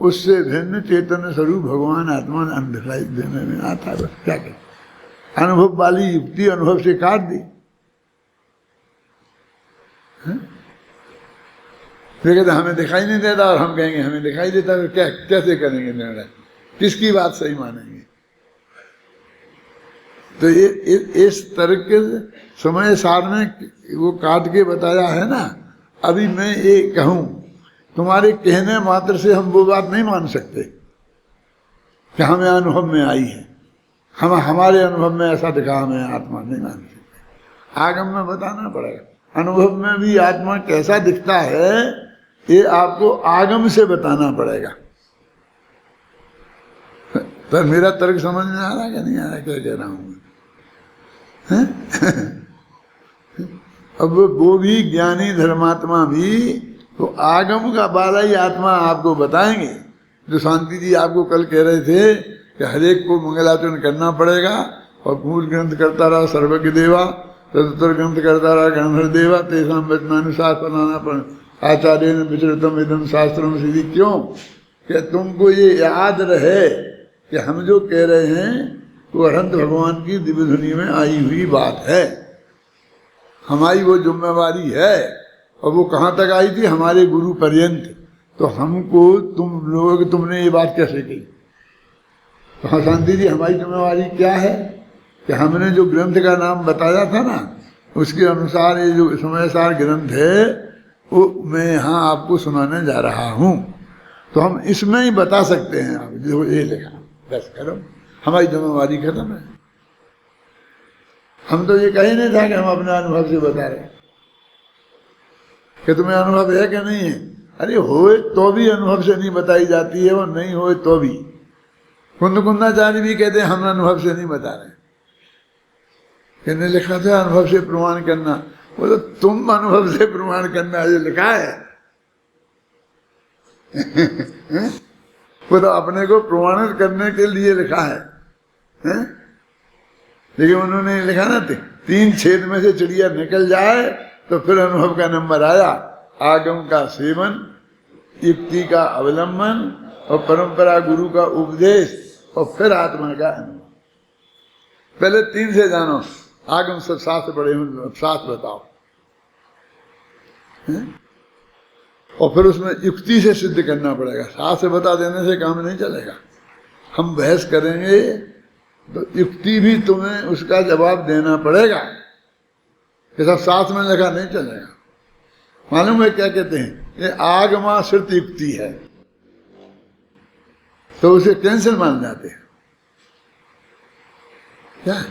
उससे भिन्न चेतन स्वरूप भगवान आत्मा दिखाई देने में आता है। क्या करें? अनुभव वाली युक्ति अनुभव से काट दी। वे कहते हमें दिखाई नहीं देता और हम कहेंगे हमें दिखाई देता, तो क्या कैसे करेंगे निर्णय, किसकी बात सही मानेंगे? तो ये इस तर्क के समय सार में वो काट के बताया है ना। अभी मैं ये कहूं, तुम्हारे कहने मात्र से हम वो बात नहीं मान सकते कि हमें अनुभव में आई है, हम हमारे अनुभव में ऐसा दिखा, हमें आत्मा नहीं मान सकते। आगम में बताना पड़ेगा, अनुभव में भी आत्मा कैसा दिखता है ये आपको आगम से बताना पड़ेगा। पर मेरा तर्क समझ में आ रहा है कि नहीं आ रहा, क्या कह रहा हूं? अब वो भी ज्ञानी धर्मात्मा भी तो आगम का बाला ही आत्मा आपको बताएंगे। जो शांति जी आपको कल कह रहे थे कि हरेक को मंगलाचरण करना पड़ेगा और मूल ग्रंथ करता रहा सर्वज्ञ देवा, तदुत्तर ग्रंथ करता रहा गणधर देवा, तेसाम वचनानुसार फलाना पर आचार्य ने विचरतम इदम शास्त्रम सिद्धि। क्यों? कि तुमको ये याद रहे कि हम जो कह रहे हैं तो अनंत भगवान की दिव्य ध्वनि में आई हुई बात है, हमारी वो जिम्मेवारी है। और वो कहाँ तक आई थी? हमारे गुरु पर्यंत। तो हमको तुमने ये बात कैसे कही? तो हाँ शांति जी, हमारी जिम्मेवारी क्या है कि हमने जो ग्रंथ का नाम बताया था ना, उसके अनुसार ये जो समयसार ग्रंथ है वो मैं यहाँ आपको सुनाने जा रहा हूँ। तो हम इसमें ही बता सकते हैं, आप जो ये लिखा बस करो, हमारी जिम्मेवारी खत्म है। हम तो ये कहीं नहीं था कि हम अपने अनुभव से बता रहे कि तुम्हें अनुभव है कि नहीं है। अरे होए तो भी अनुभव से नहीं बताई जाती है, और नहीं होए तो भी। कुंदाचार्य भी कहते हैं हम अनुभव से नहीं बता रहे, कहने लिखा था अनुभव से प्रमाण करना। वो तो तुम अनुभव से प्रमाण करना जो लिखा है वो तो अपने को प्रमाणित करने के लिए लिखा है, हैं? लेकिन उन्होंने लिखा ना 3 छेद में से चिड़िया निकल जाए तो फिर अनुभव का नंबर आया। आगम का सेवन, युक्ति का अवलंबन और परंपरा गुरु का उपदेश और फिर आत्मा का अनुभव। पहले 3 से जानो, आगम सब शास्त्र पढ़े हूं, शास्त्र बताओ, हैं? और फिर उसमें युक्ति से सिद्ध करना पड़ेगा। शास्त्र बता देने से काम नहीं चलेगा। हम बहस करेंगे तो युक्ति भी तुम्हें उसका जवाब देना पड़ेगा, कि सब शास्त्र में लिखा नहीं चलेगा। मालूम है क्या कहते हैं? ये आगमाश्रित युक्ति है, तो उसे कैंसिल मान जाते हैं क्या?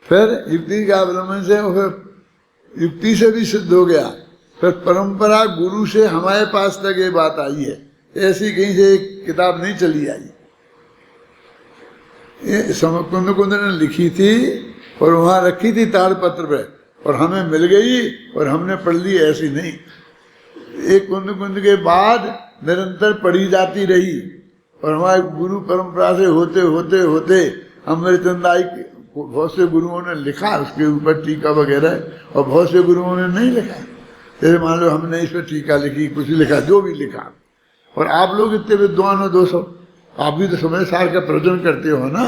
फिर युक्ति का अवलंबन से, फिर युक्ति से भी सिद्ध हो गया, फिर परंपरा गुरु से हमारे पास तक ये बात आई है। ऐसी कहीं से एक किताब नहीं चली आई, ये कुंद ने लिखी थी और वहां रखी थी ताड़पत्र पे, और हमें मिल गई और हमने पढ़ ली। ऐसी नहीं, एक कुंद के बाद निरंतर पढ़ी जाती रही, और हमारे गुरु परंपरा से होते होते होते अमृतचंदाई बहुत से गुरुओं ने लिखा उसके ऊपर टीका वगैरह, और बहुत से गुरुओं ने नहीं लिखा। जैसे मान लो हमने इस पर टीका लिखी, कुछ लिखा, जो भी लिखा। और आप लोग इतने विद्वान हो 200, आप भी तो समय सार का प्रवचन करते हो ना,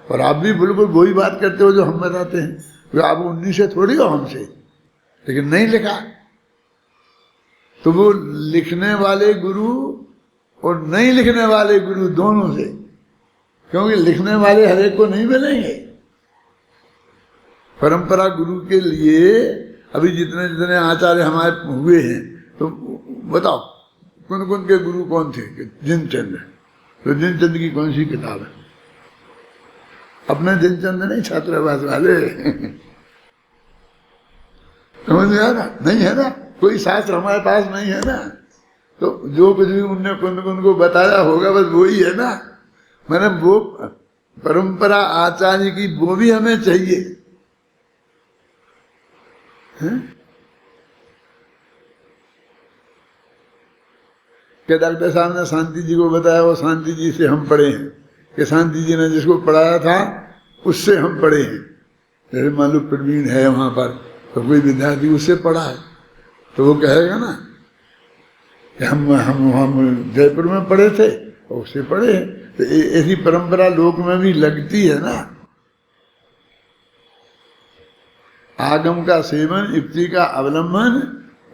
और आप भी बिल्कुल वही बात करते हो जो हम बताते हैं। आप 19 से थोड़ी हो हमसे, लेकिन नहीं लिखा। तो वो लिखने वाले गुरु और नहीं लिखने वाले गुरु दोनों से, क्योंकि लिखने वाले हर एक को नहीं मिलेंगे। परंपरा गुरु के लिए अभी जितने जितने आचार्य हमारे हुए हैं, तो बताओ कुंद के गुरु कौन थे? जिनचंद। तो जिनचंद की कौन सी किताब है? अपने जिनचंद नहीं, छात्रावास वाले। समझ में आ रहा? नहीं है ना, कोई शास्त्र हमारे पास नहीं है ना। तो जो कुछ भी उनने कुंद को बताया होगा बस वो ही है ना। मैंने वो परंपरा आचार्य की वो भी हमें चाहिए, कि डॉक्टर साहब ने शांति जी को बताया, वो शांति जी से हम पढ़े हैं, कि शांति जी ने जिसको पढ़ाया था उससे हम पढ़े हैं। जैसे मान लो प्रवीण है वहाँ पर, तो कोई विद्यार्थी उससे पढ़ा है, तो वो कहेगा ना कि हम जयपुर में पढ़े थे और उससे पढ़े हैं। तो ऐसी परंपरा लोक में भी लगती है ना। आगम का सेवन, युक्ति का अवलंबन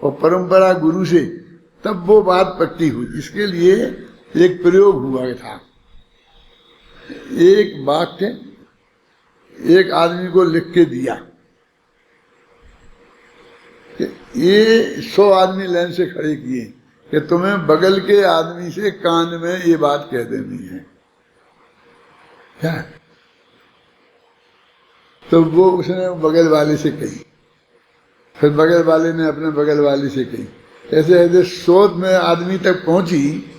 और परंपरा गुरु से, तब वो बात पक्की हुई। इसके लिए एक प्रयोग हुआ था। एक वाक्य एक आदमी को लिख के दिया कि ये 100 आदमी लाइन से खड़े किए कि तुम्हें बगल के आदमी से कान में ये बात कह देनी है। क्या? तो वो उसने बगल वाले से कही, फिर बगल वाले ने अपने बगल वाले से कही, ऐसे ऐसे 100 में आदमी तक पहुंची।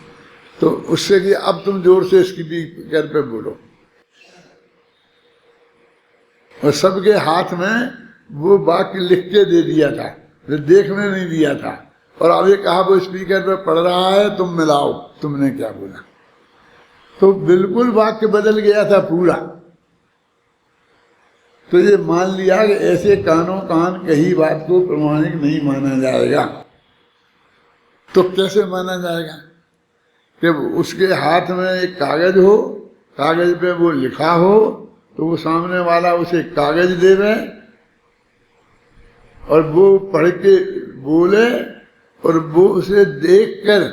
तो उससे कि अब तुम जोर से इसकी भी कर पे बोलो। और सबके हाथ में वो वाक्य लिख के दे दिया था, जो देखने नहीं दिया था। और अब ये कहा वो स्पीकर पे पढ़ रहा है, तुम मिलाओ तुमने क्या बोला। तो बिल्कुल वाक्य बदल गया था पूरा। तो ये मान लिया कि ऐसे कानों कान कही बात को प्रमाणिक नहीं माना जाएगा। तो कैसे माना जाएगा? कि उसके हाथ में एक कागज हो, कागज पे वो लिखा हो, तो वो सामने वाला उसे कागज देवे और वो पढ़ के बोले और वो उसे देखकर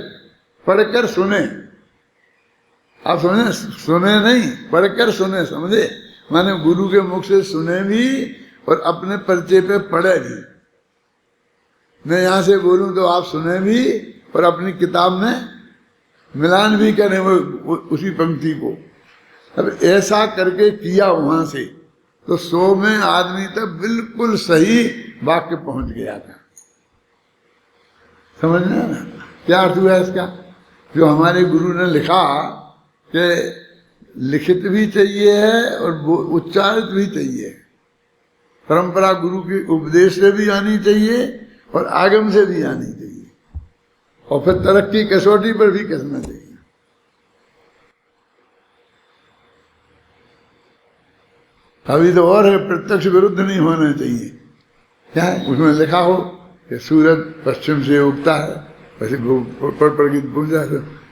पढ़कर सुने। आप सुने, सुने नहीं, पढ़कर सुने, समझे? माने गुरु के मुख से सुने भी और अपने पर्चे पे पढ़े भी। मैं यहां से बोलूं तो आप सुने भी और अपनी किताब में मिलान भी करें वो उसी पंक्ति को। अब ऐसा करके किया वहां से, तो 100 में आदमी तक बिल्कुल सही वाक्य पहुंच गया था। समझना ना क्या अर्थ हुआ इसका? जो हमारे गुरु ने लिखा कि लिखित भी चाहिए है और उच्चारित भी चाहिए। परंपरा गुरु के उपदेश से भी आनी चाहिए और आगम से भी आनी चाहिए, और फिर तरक्की कसौटी पर भी कसना चाहिए। अभी तो और है, प्रत्यक्ष विरुद्ध नहीं होना चाहिए। क्या है उसमें लिखा हो कि सूरज पश्चिम से उगता है, वैसे पढ़ के पूछा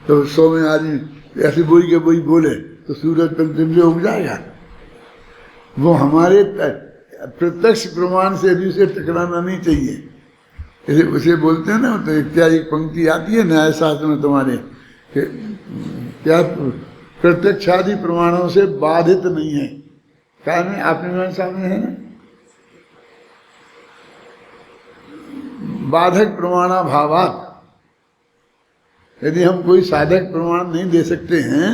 तो 100 में आदमी ऐसे बोई के बोई बोले तो सूरज पश्चिम से उग जाएगा। वो हमारे प्रत्यक्ष प्रमाण से भी उसे टकराना नहीं चाहिए। इसे उसे बोलते हैं ना, तो क्या एक पंक्ति आती है न्याय शास्त्र में तुम्हारे कि क्या प्रत्यक्षादि प्रमाणों से बाधित नहीं है। क्या में आपने सामने है ना, बाधक प्रमाणा भावात। यदि हम कोई साधक प्रमाण नहीं दे सकते हैं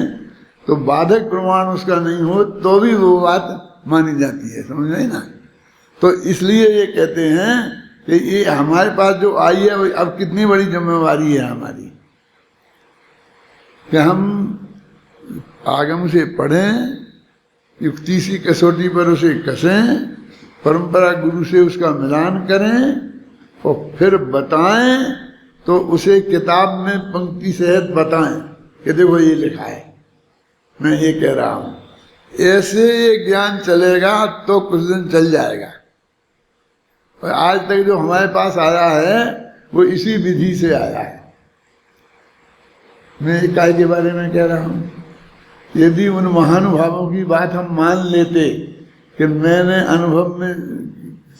तो बाधक प्रमाण उसका नहीं हो तो भी वो बात मानी जाती है। समझ रहे ना? तो इसलिए ये कहते हैं कि ये हमारे पास जो आई है, अब कितनी बड़ी जिम्मेवारी है हमारी कि हम आगम से पढ़ें, युक्ति सी कसौटी पर उसे कसें, परंपरा गुरु से उसका मिलान करें और फिर बताएं। तो उसे किताब में पंक्ति सहित बताएं कि देखो ये लिखा है, मैं ये कह रहा हूं। ऐसे ये ज्ञान चलेगा तो कुछ दिन चल जाएगा। और आज तक जो हमारे पास आया है वो इसी विधि से आया है। मैं इकाई के बारे में कह रहा हूं, यदि उन महानुभावों की बात हम मान लेते कि मैंने अनुभव में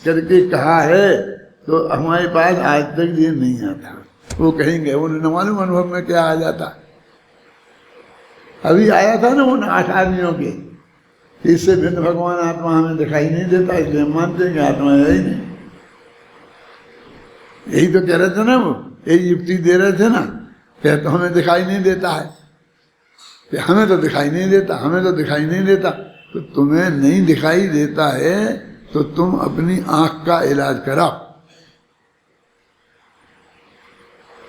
करके कहा है, तो हमारे पास आज तक ये नहीं आता। वो कहेंगे उन्हें न मालूम अनुभव में क्या आ जाता। अभी आया था ना उन 8 आदमियों के, इससे भिन्न भगवान आत्मा हमें दिखाई नहीं देता, इसलिए हम मानते हैं कि आत्मा है ही नहीं। यही तो कह रहे थे ना, वो यही युक्ति दे रहे थे ना, कहते तो हमें दिखाई नहीं देता है, कि हमें तो दिखाई नहीं देता, हमें तो दिखाई नहीं देता। तो तुम्हें नहीं दिखाई देता है तो तुम अपनी आंख का इलाज कराओ,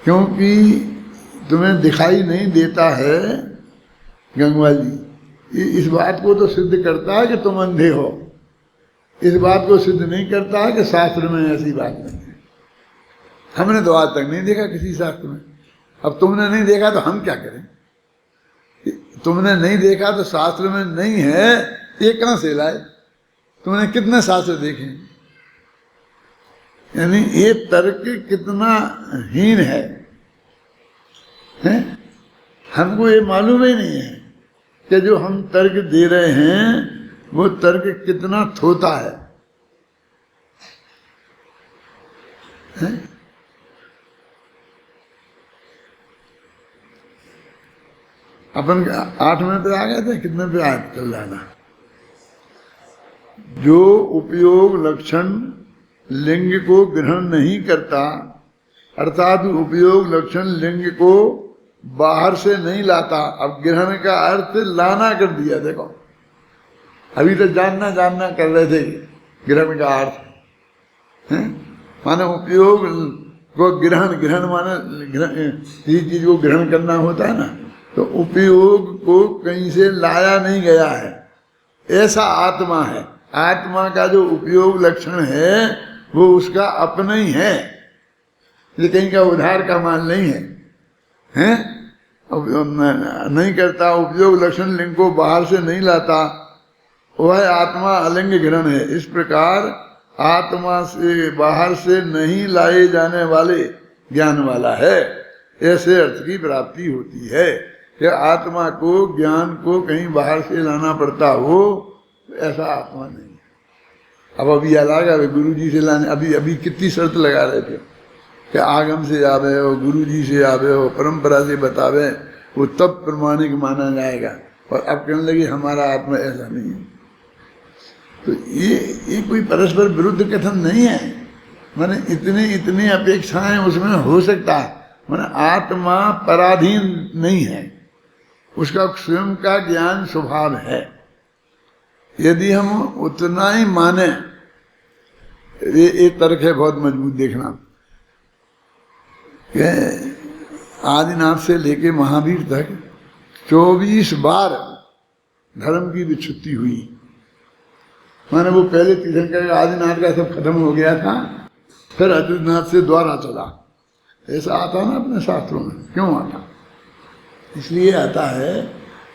क्योंकि तुम्हें दिखाई नहीं देता है। गंगवा जी इस बात को तो सिद्ध करता है कि तुम अंधे हो, इस बात को सिद्ध नहीं करता है कि शास्त्र में ऐसी बात नहीं है। हमने तो आज तक नहीं देखा किसी शास्त्र में। अब तुमने नहीं देखा तो हम क्या करें? तुमने नहीं देखा तो शास्त्र में नहीं है, ये कहां से लाए? तुमने कितने शास्त्र देखे? यानी ये तर्क कितना हीन है? हमको ये मालूम ही नहीं है कि जो हम तर्क दे रहे हैं वो तर्क कितना थोथा है? अपन 8वें पे आ गए थे, कितने पे आए चल रहा था? जो उपयोग लक्षण लिंग को ग्रहण नहीं करता, अर्थात उपयोग लक्षण लिंग को बाहर से नहीं लाता। अब ग्रहण का अर्थ लाना कर दिया। देखो अभी तो जानना जानना कर रहे थे ग्रहण का अर्थ है, माने उपयोग को ग्रहण, ग्रहण माने किसी चीज को ग्रहण करना होता है ना, तो उपयोग को कहीं से लाया नहीं गया है, ऐसा आत्मा है। आत्मा का जो उपयोग लक्षण है वो उसका अपना ही है, ये कहीं का उधार का माल नहीं है, हैं? नहीं करता, उपयोग लक्षण लिंग को बाहर से नहीं लाता, वह आत्मा अलिंग ग्रहण है। इस प्रकार आत्मा से बाहर से नहीं लाए जाने वाले ज्ञान वाला है, ऐसे अर्थ की प्राप्ति होती है कि आत्मा को ज्ञान को कहीं बाहर से लाना पड़ता हो, ऐसा आत्मा नहीं है। अब अभी अलग है गुरु जी से लाने, अभी कितनी शर्त लगा रहे थे कि आगम से आवे हो, गुरु जी से आवे हो, परंपरा से बतावे, वो तब प्रमाणिक माना जाएगा। और अब कहने लगे हमारा आत्मा ऐसा नहीं है। तो ये कोई परस्पर विरुद्ध कथन नहीं है, माने इतनी अपेक्षाएं उसमें हो सकता है, माने आत्मा पराधीन नहीं है, उसका स्वयं का ज्ञान स्वभाव है। यदि हम उतना ही माने, ये तर्क है बहुत मजबूत, देखना कि आदिनाथ से लेके महावीर तक 24 बार धर्म की विच्छुत्ति हुई। माने वो पहले तीर्थंकर आदिनाथ का सब खत्म हो गया था, फिर अद्वैतनाथ से द्वारा चला, ऐसा आता ना अपने शास्त्रों में। क्यों आता? इसलिए आता है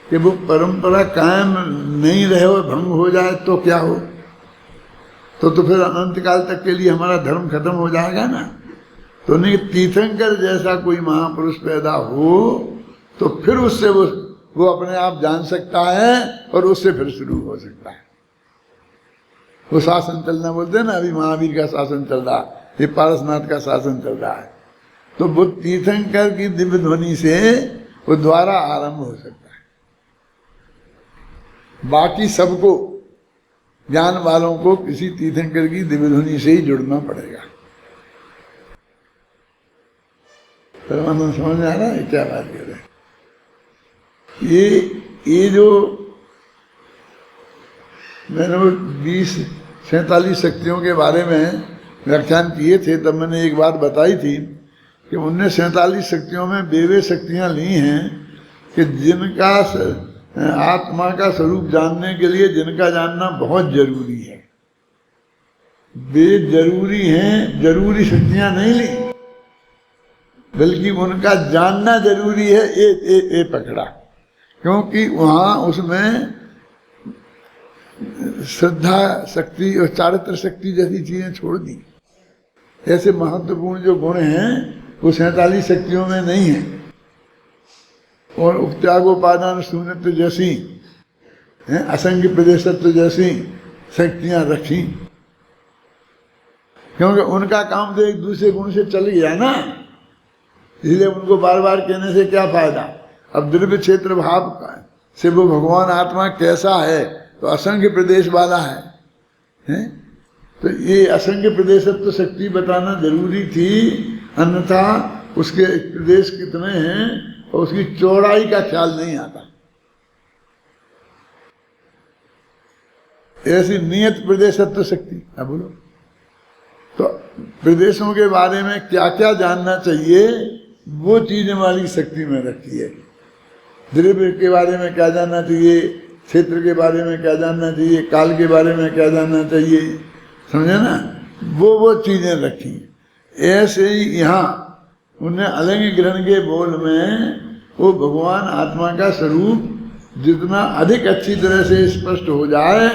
कि वो परंपरा कायम नहीं रहे और भंग हो जाए तो क्या हो, तो फिर अनंत काल तक के लिए हमारा धर्म खत्म हो जाएगा ना। तो नहीं, तीर्थंकर जैसा कोई महापुरुष पैदा हो तो फिर उससे वो अपने आप जान सकता है और उससे फिर शुरू हो सकता है। वो शासन चलना बोलते हैं ना, अभी महावीर का शासन चल रहा है, ये पारसनाथ का शासन चल रहा है, तो वो तीर्थंकर की दिव्य ध्वनि से वो द्वारा आरंभ हो सकता है। बाकी सबको, ज्ञान वालों को किसी तीर्थंकर की दिव्य ध्वनि से ही जुड़ना पड़ेगा। परमानंद समझ में आ रहा है क्या बात कर रहे हैं? ये जो मैंने वो 47 शक्तियों के बारे में व्याख्यान किए थे, तब मैंने एक बात बताई थी कि उनने 47 शक्तियों में वे शक्तियां ली हैं कि जिनका आत्मा का स्वरूप जानने के लिए जिनका जानना बहुत जरूरी है। वे जरूरी हैं, जरूरी शक्तियां नहीं ली, बल्कि उनका जानना जरूरी है, ये पकड़ा। क्योंकि वहां उसमें श्रद्धा शक्ति और चारित्र शक्ति जैसी चीजें छोड़ दी। ऐसे महत्वपूर्ण जो गुण हैं वो 47 शक्तियों में नहीं है। और उपत्यागोपादान शून्यत्व जैसी, असंग प्रदेशत्व जैसी शक्तियां रखी, क्योंकि उनका काम तो एक दूसरे गुण से चल गया ना, इसलिए उनको बार बार कहने से क्या फायदा। अब द्रव्य क्षेत्र भाव से वो भगवान आत्मा कैसा है, तो असंख्य प्रदेश वाला है? तो ये असंख्य प्रदेशत्व शक्ति बताना जरूरी थी, अन्यथा उसके प्रदेश कितने हैं और उसकी चौड़ाई का ख्याल नहीं आता। ऐसी नियत प्रदेशत्व शक्ति, अब बोलो तो प्रदेशों के बारे में क्या क्या जानना चाहिए वो चीजें वाली शक्ति में रखी है। द्रव्य के बारे में क्या जानना चाहिए, क्षेत्र के बारे में क्या जानना चाहिए, काल के बारे में क्या जानना चाहिए, समझे ना, वो चीजें रखी। ऐसे ही यहाँ उन्हें अलिंग ग्रहण के बोल में वो भगवान आत्मा का स्वरूप जितना अधिक अच्छी तरह से स्पष्ट हो जाए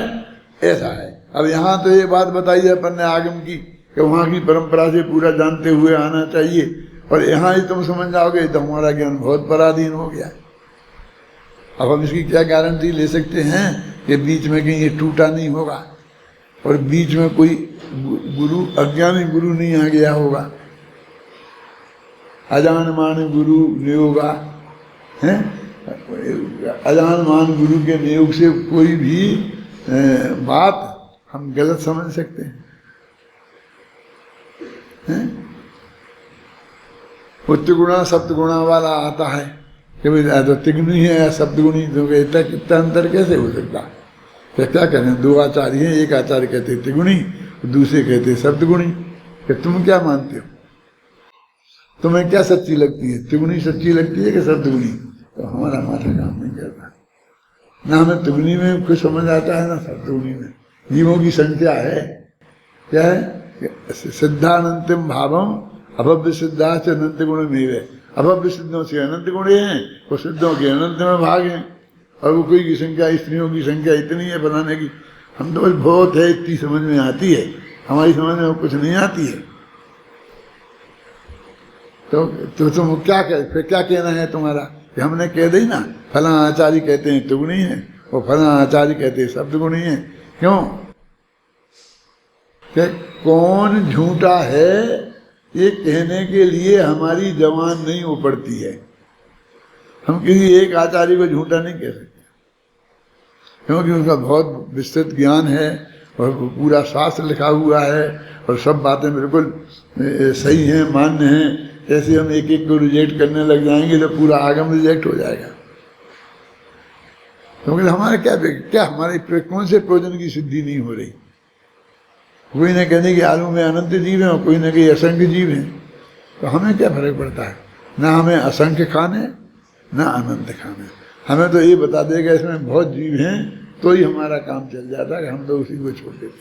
ऐसा है। अब यहाँ तो ये बात बताई है अपन ने आगम की कि वहाँ की परंपरा से पूरा जानते हुए आना चाहिए, और यहाँ ही तुम समझ जाओगे तो हमारा ज्ञान बहुत पराधीन हो गया। अब हम इसकी क्या गारंटी ले सकते हैं कि बीच में कहीं ये टूटा नहीं होगा और बीच में कोई गुरु, अज्ञानी गुरु नहीं आ गया होगा, अजान मान गुरु नहीं होगा, हैं? अजानमान गुरु के नियोग से कोई भी बात हम गलत समझ सकते हैं, वो त्रिगुणा सप्तगुणा वाला आता है कि भाई तो त्रिगुणी है या सप्तगुणी, तो इतना कितना अंतर कैसे हो सकता है? तो क्या करें, दो आचार्य हैं, एक आचार्य कहते त्रिगुणी, दूसरे कहते सप्तगुणी। कि तुम क्या मानते हो, तुम्हें क्या सच्ची लगती है, त्रिगुणी सच्ची लगती है कि सप्तगुणी? तो हमारा माथा काम नहीं करता, ना हमें त्रिगुणी में कुछ समझ आता है ना सप्तगुणी में। जीवों की संख्या है, क्या है, सिद्धानंतिम भावम अभव्य सिद्धा से अनंत गुण में है। अभव्य सिद्धों से अनंत गुण हैं, वो सिद्धों के अनंत में भाग हैं, और वो कोई की संख्या, स्त्रियों की संख्या इतनी है बनाने की, हम तो बस बहुत है इतनी समझ में आती है, हमारी समझ में कुछ नहीं आती है। तो तुम क्या फिर क्या कहना है तुम्हारा कि हमने कह दी ना फला आचार्य कहते हैं त्रिगुणी है और फला आचार्य कहते हैं सप्तगुणी है। क्यों? कि कौन झूठा है ये कहने के लिए हमारी जबान नहीं उपड़ती है। हम किसी एक आचार्य को झूठा नहीं कह सकते, क्योंकि उनका बहुत विस्तृत ज्ञान है और पूरा शास्त्र लिखा हुआ है और सब बातें बिल्कुल सही हैं, मान्य हैं। ऐसे हम एक एक को रिजेक्ट करने लग जाएंगे तो पूरा आगम रिजेक्ट हो जाएगा। क्योंकि हमारे क्या हमारे कौन से प्रयोजन की सिद्धि नहीं हो रही? कोई न कहने कि आलू में अनंत जीव हैं और कोई न कहीं असंख्य जीव हैं, तो हमें क्या फर्क पड़ता है? ना हमें असंख्य खाने ना अनंत खाने, हमें तो ये बता देगा इसमें बहुत जीव हैं तो ही हमारा काम चल जाता है, हम तो उसी को छोड़ देते।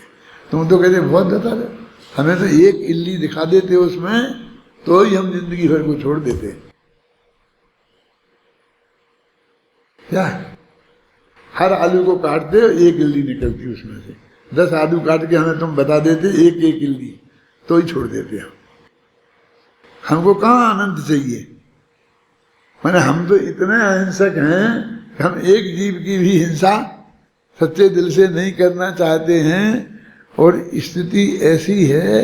तुम तो कहते बहुत बता दो, हमें तो एक इल्ली दिखा देते उसमें तो ही हम जिंदगी भर को छोड़ देते। क्या हर आलू को काटते एक इल्ली निकलती उसमें से, 10 आलू काट के हमें तुम बता देते एक एक इल्ली तो ही छोड़ देते हम। हमको कहाँ आनंद चाहिए? मैंने हम तो इतने अहिंसक हैं कि हम एक जीव की भी हिंसा सच्चे दिल से नहीं करना चाहते हैं। और स्थिति ऐसी है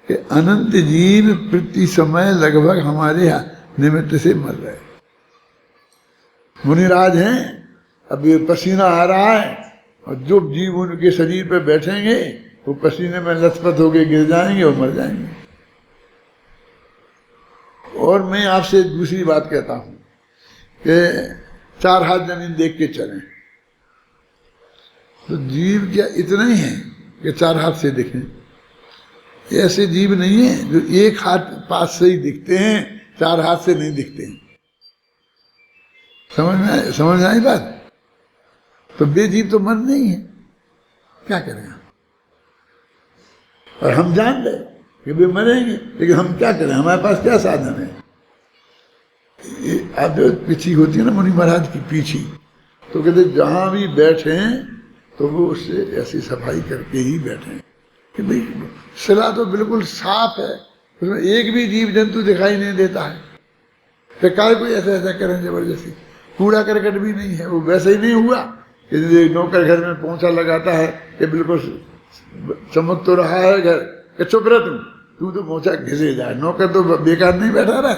कि अनंत जीव प्रति समय लगभग हमारे निमित्त से मर रहे। मुनिराज हैं, अब ये पसीना आ रहा है और जो जीव उनके शरीर पर बैठेंगे वो पसीने में लथपथ होकर गिर जाएंगे और मर जाएंगे। और मैं आपसे दूसरी बात कहता हूं कि 4 हाथ जमीन देख के चलें, तो जीव क्या इतने ही हैं कि 4 हाथ से दिखें? ऐसे जीव नहीं है जो एक हाथ पास से ही दिखते हैं, 4 हाथ से नहीं दिखते हैं। समझ में आई बात? तो बेजीव तो मर नहीं है, क्या करें? और हम जान रहे कि वे मरेंगे, लेकिन हम क्या करें? हमारे पास क्या साधन है? अब जो पीछी होती है ना मुनि महाराज की पीछी, तो कहते जहां भी बैठे तो वो उससे ऐसी सफाई करके ही बैठे कि भाई शिला तो बिल्कुल साफ है, उसमें एक भी जीव जंतु दिखाई नहीं देता है, फिर काय कोई ऐसा करें जबरदस्ती? कूड़ा करकट भी नहीं है, वो वैसे ही नहीं हुआ कि नौकर घर में पोंछा लगाता है कि बिल्कुल चमक तो रहा है घर, कि चुप रह तू तो पोंछा घिसे जाए, नौकर तो बेकार नहीं बैठा रहा,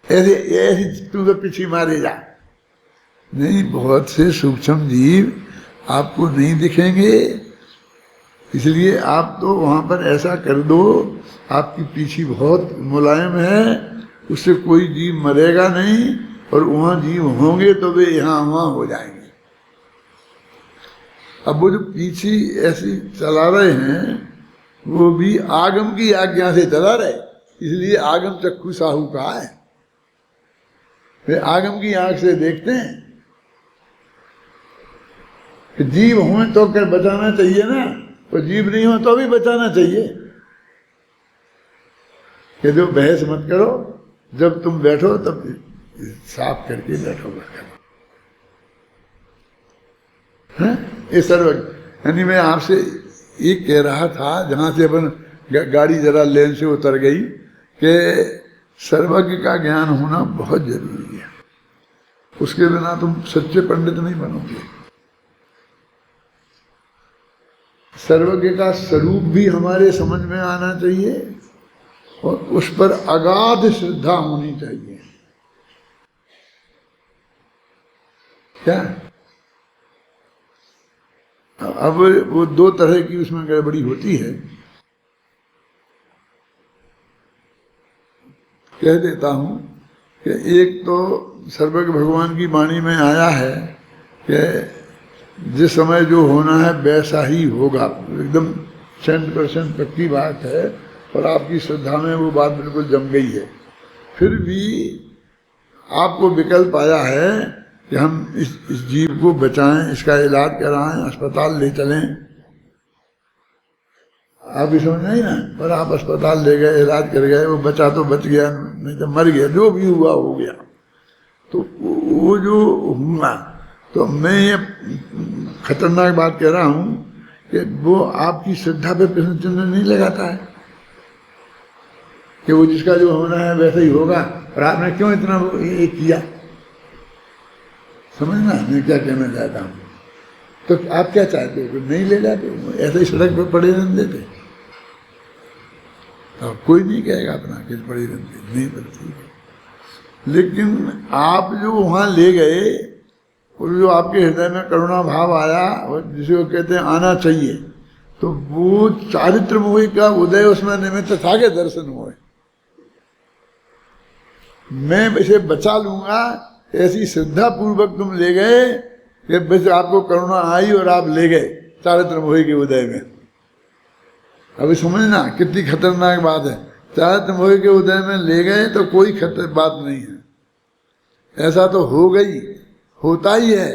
ऐसी तू तो पीछे मारे जा। नहीं, बहुत से सूक्ष्म जीव आपको नहीं दिखेंगे, इसलिए आप तो वहां पर ऐसा कर दो, आपकी पीछी बहुत मुलायम है, उससे कोई जीव मरेगा नहीं, और वहां जीव होंगे तो वे यहाँ वहां हो जाएंगे। अब वो जो पीछी ऐसी चला रहे हैं वो भी आगम की आज्ञा से चला रहे, इसलिए आगम चक्षु साहू कहा है। वे आगम की आंख से देखते हैं कि जीव हो तो कर बचाना चाहिए ना, और जीव नहीं हो तो भी बचाना चाहिए। कि जो बहस मत करो, जब तुम बैठो तब साफ करके बैठो बस। ये सर्वज्ञ, यानी मैं आपसे ये कह रहा था, जहां से अपन गाड़ी जरा लेन से उतर गई, कि सर्वज्ञ का ज्ञान होना बहुत जरूरी है, उसके बिना तुम सच्चे पंडित नहीं बनोगे। सर्वज्ञ का स्वरूप भी हमारे समझ में आना चाहिए और उस पर अगाध श्रद्धा होनी चाहिए। क्या? अब वो दो तरह की उसमें गड़बड़ी होती है। कह देता हूं कि एक तो सर्वज्ञ भगवान की वाणी में आया है कि जिस समय जो होना है वैसा ही होगा, एकदम 100% पक्की बात है, और आपकी श्रद्धा में वो बात बिल्कुल जम गई है। फिर भी आपको विकल्प आया है कि हम इस जीव को बचाएं, इसका इलाज कराएं, अस्पताल ले चलें। आप भी समझ नहीं ना, पर आप अस्पताल ले गए, इलाज कर गए, वो बचा तो बच गया, नहीं तो मर गया, जो भी हुआ हो गया। तो वो जो हुआ, तो मैं ये खतरनाक बात कह रहा हूं कि वो आपकी श्रद्धा पे प्रश्न चिन्ह नहीं लगाता है कि वो जिसका जो होना है वैसा ही होगा, और आपने क्यों इतना ये किया। समझना मैं क्या कहना चाहता हूँ? तो आप क्या चाहते हो? नहीं ले जाते, ऐसे ही सड़क पर पड़े रहने देते, तो कोई नहीं कहेगा अपना कि पड़े रहने नहीं पड़ती। लेकिन आप जो वहां ले गए और जो आपके हृदय में करुणा भाव आया, और जिसे वो कहते हैं आना चाहिए, तो वो चारित्र मोह का उदय उसमें निमित्त था कि दर्शन हुए। मैं इसे बचा लूंगा, ऐसी श्रद्धा पूर्वक तुम ले गए कि बस आपको करुणा आई और आप ले गए चारित्र मोह के उदय में। अभी समझना कितनी खतरनाक बात है। चारित्र मोह के उदय में ले गए तो कोई खतर बात नहीं है, ऐसा तो हो गई, होता ही है।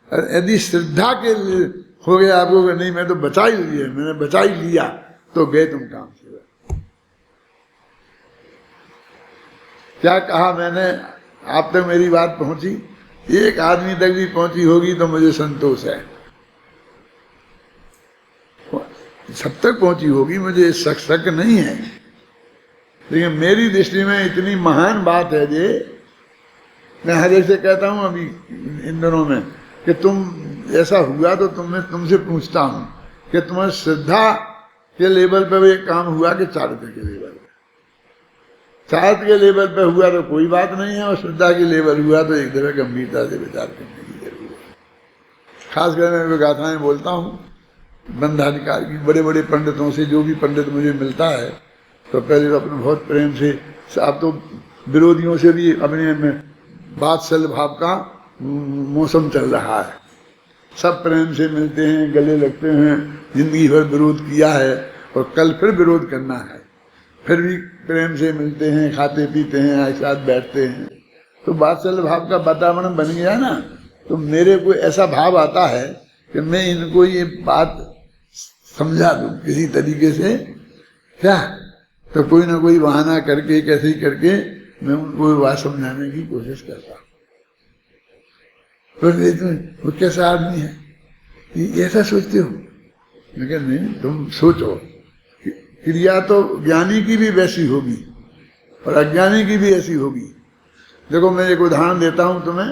और यदि श्रद्धा के लिए हो गया आपको कि नहीं मैं तो बचा ही लिया, मैंने बचा ही लिया, तो गए तुम काम से। क्या कहा मैंने? आप तक मेरी बात पहुंची? एक आदमी तक भी पहुंची होगी तो मुझे संतोष है। सब तक पहुंची होगी, मुझे शक नहीं है। लेकिन मेरी दृष्टि में इतनी महान बात है ये, मैं हर एक से कहता हूं अभी इन दिनों में कि तुम ऐसा हुआ तो तुमसे पूछता हूं कि तुम्हारी श्रद्धा के लेवल पर ये काम हुआ कि चारित्र के लेवल पर? चारित्र के लेवल पर हुआ तो कोई बात नहीं है, और श्रद्धा के लेवल हुआ तो एक तरह गंभीरता से विचार करने की जरूरत है। खासकर मैं गाथाएं बोलता हूँ बंधाधिकार की, बड़े बड़े पंडितों से, जो भी पंडित मुझे मिलता है तो पहले तो अपने बहुत प्रेम से, अब तो विरोधियों से भी अपने में वात्सल्य भाव का मौसम चल रहा है, सब प्रेम से मिलते हैं, गले लगते हैं, जिंदगी भर विरोध किया है और कल फिर विरोध करना है, फिर भी प्रेम से मिलते हैं, खाते पीते हैं, एक साथ बैठते हैं, तो वात्सल्य भाव का वातावरण बन गया ना। तो मेरे को ऐसा भाव आता है कि मैं इनको ये बात समझा दूं किसी तरीके से, क्या तो कोई ना कोई बहाना करके, कैसे ही करके मैं उनको बात समझाने की कोशिश करता हूँ। वो कैसा आदमी है, ये ऐसा सोचते हो? मैं कहता नहीं, तुम सोचो, क्रिया तो ज्ञानी की भी वैसी होगी और अज्ञानी की भी ऐसी होगी। देखो मैं एक उदाहरण देता हूं तुम्हें।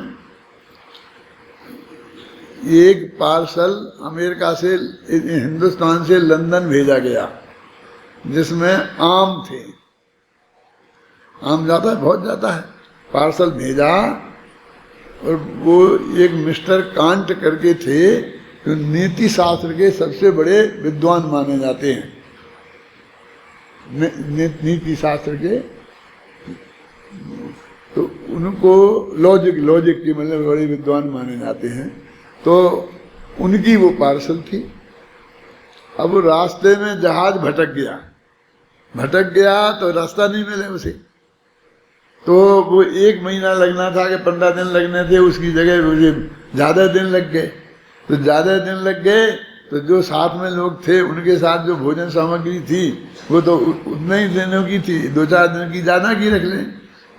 एक पार्सल अमेरिका से, हिंदुस्तान से लंदन भेजा गया, जिसमें आम थे। आम जाता है, बहुत जाता है। पार्सल भेजा और वो एक मिस्टर कांट करके थे, जो नीति शास्त्र के सबसे बड़े विद्वान माने जाते हैं। नीति शास्त्र के, तो उनको लॉजिक की मतलब बड़े विद्वान माने जाते हैं। तो उनकी वो पार्सल थी। अब वो रास्ते में जहाज भटक गया तो रास्ता नहीं मिले उसे, तो वो 1 महीना लगना था कि 15 दिन लगने थे, उसकी जगह मुझे ज्यादा दिन लग गए। तो ज्यादा दिन लग गए तो जो साथ में लोग थे उनके साथ जो भोजन सामग्री थी वो तो उतने ही दिनों की थी, 2-4 दिन की ज्यादा की रख लें,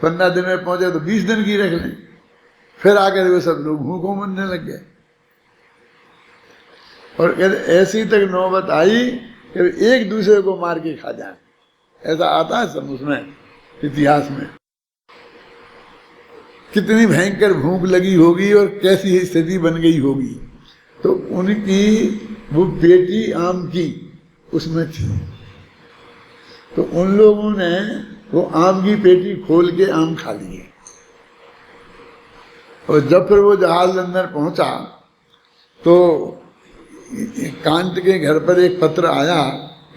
15 दिन में पहुंचे तो 20 दिन की रख लें। फिर आकर वो सब लोग भूखों मरने लग गए। और ऐसी तक नौबत आई कि एक दूसरे को मार के खा जाए। ऐसा आता है सब उसमें इतिहास में। कितनी भयंकर भूख लगी होगी और कैसी स्थिति बन गई होगी। तो उनकी वो बेटी आम की उसमें थी, तो उन लोगों ने वो आम की पेटी खोल के आम खा लिए। और जब फिर वो जहाज अंदर पहुंचा तो कांत के घर पर एक पत्र आया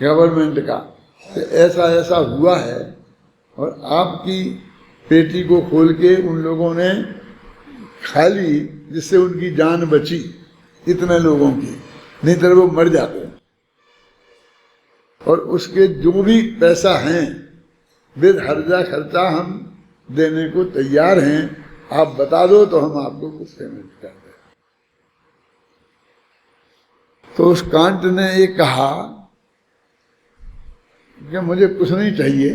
गवर्नमेंट का, तो ऐसा ऐसा हुआ है और आपकी पेटी को खोल के उन लोगों ने खा ली जिससे उनकी जान बची, इतने लोगों की, नहीं तो वो मर जाते। और उसके जो भी पैसा हैं विद हर्जा खर्चा हम देने को तैयार हैं, आप बता दो तो हम आपको कुछ पेमेंट कर दें। तो उस कांट ने ये कहा कि मुझे कुछ नहीं चाहिए,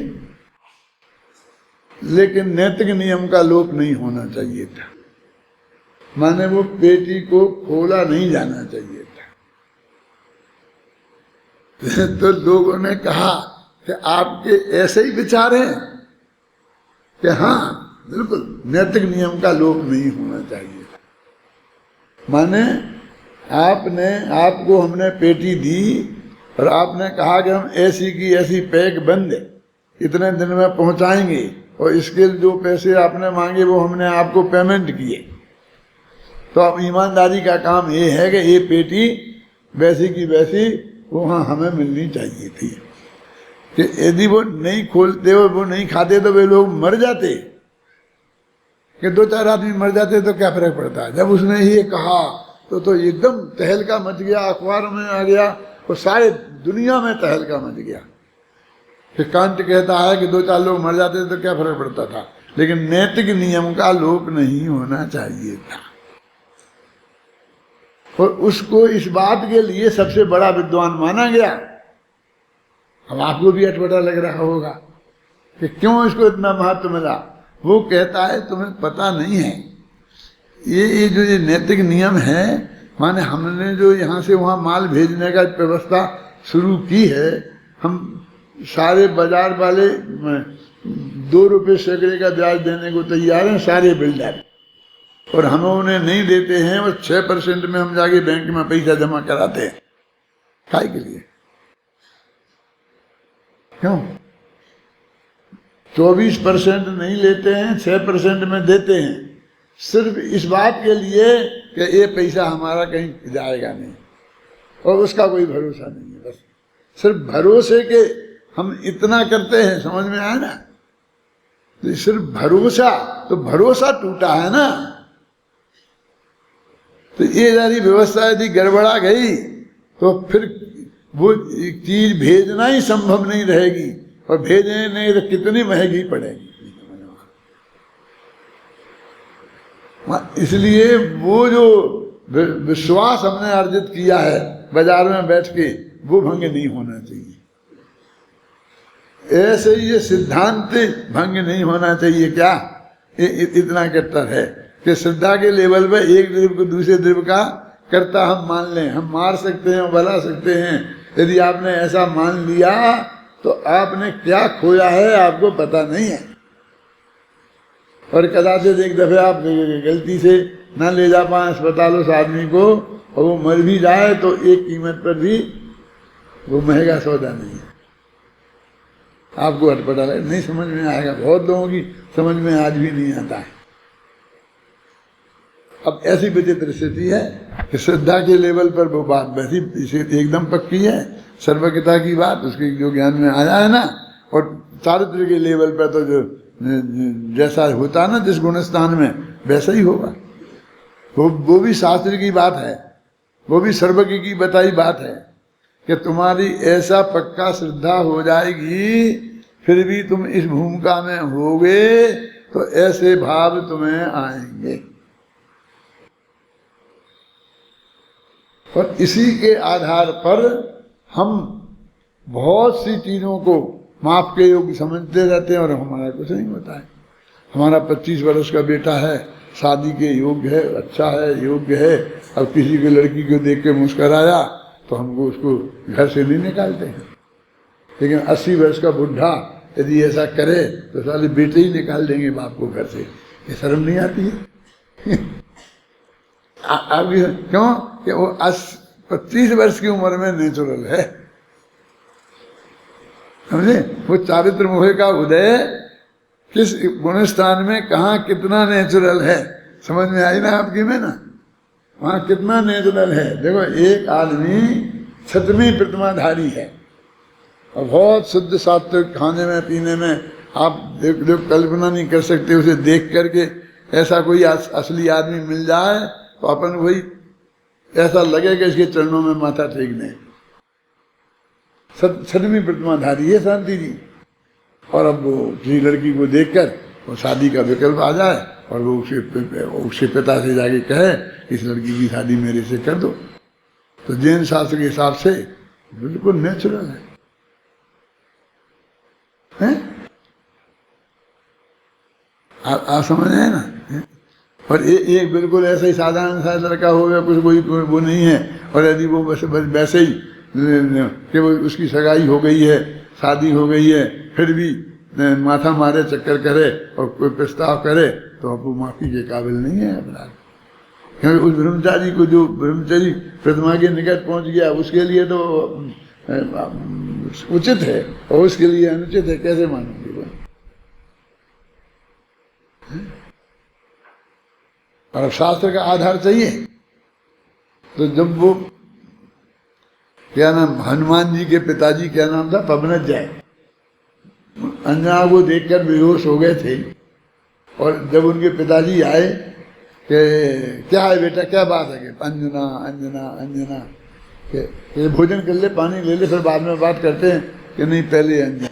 लेकिन नैतिक नियम का लोप नहीं होना चाहिए था, माने वो पेटी को खोला नहीं जाना चाहिए था। तो लोगों ने कहा कि आपके ऐसे ही विचार हैं कि हाँ बिल्कुल नैतिक नियम का लोप नहीं होना चाहिए, माने आपको हमने पेटी दी और आपने कहा कि हम ऐसी की ऐसी पैक बंद इतने दिन में पहुंचाएंगे और इसके जो पैसे आपने मांगे वो हमने आपको पेमेंट किए। तो अब ईमानदारी का काम ये है कि ये पेटी वैसी की वैसी वहाँ हमें मिलनी चाहिए थी, कि यदि वो नहीं खोलते और वो नहीं खाते तो वे लोग मर जाते, कि 2-4 आदमी मर जाते तो क्या फर्क पड़ता। जब उसने ये कहा तो एकदम तहलका मच गया, अखबार में आ गया और सारे दुनिया में तहलका मच गया। फिर कांट कहता है कि 2-4 लोग मर जाते तो क्या फर्क पड़ता था, लेकिन नैतिक नियम का लोप नहीं होना चाहिए था। और उसको इस बात के लिए सबसे बड़ा विद्वान माना गया। अब आपको भी अटपटा लग रहा होगा कि क्यों इसको इतना महत्व मिला। वो कहता है तुम्हें पता नहीं है, ये जो ये नैतिक नियम है, माने हमने जो यहाँ से वहाँ माल भेजने का व्यवस्था शुरू की है, हम सारे बाजार वाले 2 रुपये सैकड़े का ब्याज देने को तैयार हैं, सारे बिल्डर, और हम उन्हें नहीं देते हैं और 6% में हम जाके बैंक में पैसा जमा कराते हैं। काय के लिए? क्यों? 24% नहीं लेते हैं, 6% में देते हैं, सिर्फ इस बात के लिए कि ये पैसा हमारा कहीं जाएगा नहीं, और उसका कोई भरोसा नहीं है। बस सिर्फ भरोसे के हम इतना करते हैं, समझ में आया ना? तो सिर्फ भरोसा, तो भरोसा टूटा है ना। तो ये सारी व्यवस्था यदि गड़बड़ा गई तो फिर वो चीज भेजना ही संभव नहीं रहेगी, और भेजने नहीं तो कितनी महंगी पड़ेगी। इसलिए वो जो विश्वास हमने अर्जित किया है बाजार में बैठ के, वो भंग नहीं होना चाहिए। ऐसे ही ये सिद्धांत भंग नहीं होना चाहिए। क्या इतना कट्टर है कि श्रद्धा के लेवल पे एक द्रव्य को दूसरे द्रव्य का कर्ता हम मान लें, हम मार सकते हैं, बला सकते हैं। यदि आपने ऐसा मान लिया तो आपने क्या खोया है आपको पता नहीं है। और कदाचित एक दफे आप गलती से न ले जा पाए अस्पताल उस आदमी को, और वो मर भी जाए तो एक कीमत पर भी वो महंगा सौदा नहीं है। आपको अटपटा नहीं समझ में आएगा, बहुत लोगों की समझ में आज भी नहीं आता है। अब ऐसी विचित्र स्थिति है कि श्रद्धा के लेवल पर वो बात वैसी एकदम पक्की है, सर्वज्ञता की बात उसके जो ज्ञान में आया है ना। और चारित्र के लेवल पर तो जो जैसा होता है ना जिस गुणस्थान में, वैसा ही होगा। वो भी शास्त्र की बात है, वो भी सर्वज्ञ की बताई बात है कि तुम्हारी ऐसा पक्का श्रद्धा हो जाएगी, फिर भी तुम इस भूमिका में होगे तो ऐसे भाव तुम्हें आएंगे। और इसी के आधार पर हम बहुत सी चीज़ों को माफ के योग्य समझते रहते हैं और हमारा कुछ नहीं होता है। हमारा 25 वर्ष का बेटा है, शादी के योग्य है, अच्छा है, योग्य है। अब किसी की लड़की को देख के मुस्कराया तो हमको उसको घर से नहीं निकालते हैं। लेकिन 80 वर्ष का बुढ़ा यदि ऐसा करे तो साले बेटे ही निकाल देंगे बाप को घर से। ये शर्म नहीं आती है? अभी क्यों कि वो 25 वर्ष की उम्र में नेचुरल है, समझे? वो चारित्र मोह का उदय किस गुणस्थान में कहाँ कितना नेचुरल है, समझ में आई ना आपकी में ना? वहाँ कितना नेचुरल है। देखो एक आदमी छठवीं प्रतिमाधारी है और बहुत शुद्ध सात्विक, खाने में पीने में आप देख कल्पना नहीं कर सकते। उसे देख करके ऐसा कोई असली आदमी मिल जाए तो अपन वही ऐसा लगेगा इसके चरणों में माथा टेक दें। छठवीं प्रतिमाधारी है शांति जी। और अब वो किसी लड़की को देखकर वो शादी का विकल्प आ जाए और वो उसके पिता से जाके कहे इस लड़की की शादी मेरे से कर दो, तो जैन शास्त्र के हिसाब से बिल्कुल नेचुरल है, हैं? आप समझ रहे हैं ना? और एक बिल्कुल ऐसा ही साधारण सा लड़का हो गया, कुछ कोई वो नहीं है, और यदि वो बस वैसे ही कि वो उसकी सगाई हो गई है, शादी हो गई है, फिर भी माथा मारे चक्कर करे और कोई प्रस्ताव करे तो अब वो माफी के काबिल नहीं है अपराध। क्योंकि उस ब्रह्मचारी को, जो ब्रह्मचारी प्रतिमा के निकट पहुंच गया, उसके लिए तो उचित है और उसके लिए अनुचित है, कैसे मानोगे वो? और शास्त्र का आधार चाहिए। तो जब वो क्या नाम, हनुमान जी के पिताजी क्या नाम था, पवनजय, अंजना को देखकर बेहोश हो गए थे। और जब उनके पिताजी आए कि क्या है बेटा, क्या बात है, कि अंजना अंजना अंजना के भोजन कर ले, पानी ले ले, फिर बाद में बात करते हैं, कि नहीं पहले अंजना।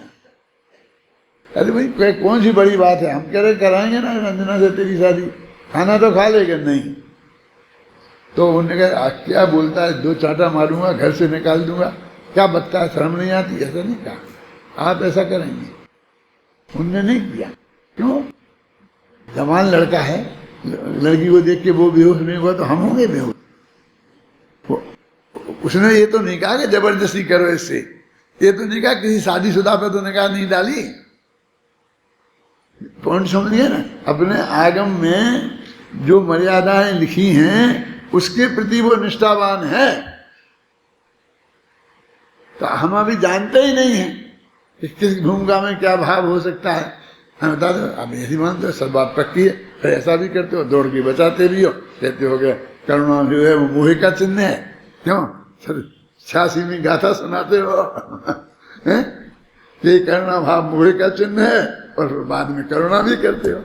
अरे भाई कौन सी बड़ी बात है, हम कह रहे कराएंगे ना अंजना से तेरी शादी, खाना तो खा लेगा। नहीं, तो उन्होंने कहा क्या बोलता है, दो चाटा मारूंगा, घर से निकाल दूंगा, क्या बचता है, शर्म नहीं आती? ऐसा नहीं कहा, आप ऐसा करेंगे। उनने नहीं किया। क्यों? जवान लड़का है, लड़की को देख के वो बेहोश नहीं हुआ तो हम होंगे बेहोश। उसने ये तो नहीं कहा कि जबरदस्ती करो इससे, ये तो नहीं कहा किसी शादीशुदा पे तो निकाह नहीं डाली। पॉइंट समझिए ना? अपने आगम में जो मर्यादाएं लिखी हैं उसके प्रति वो निष्ठावान है। तो हम अभी जानते ही नहीं है कि किस भूमिका में क्या भाव हो सकता है। हम बता दो, आप ऐसी मानते हो, सब बात पक्की है, फिर ऐसा भी करते हो, दौड़ के बचाते भी हो, कहते हो कि करुणा जो है वो मोह का चिन्ह है। क्यों? 86वीं गाथा सुनाते हो ये करुणा भाव मोह का चिन्ह है, और बाद में करुणा भी करते हो।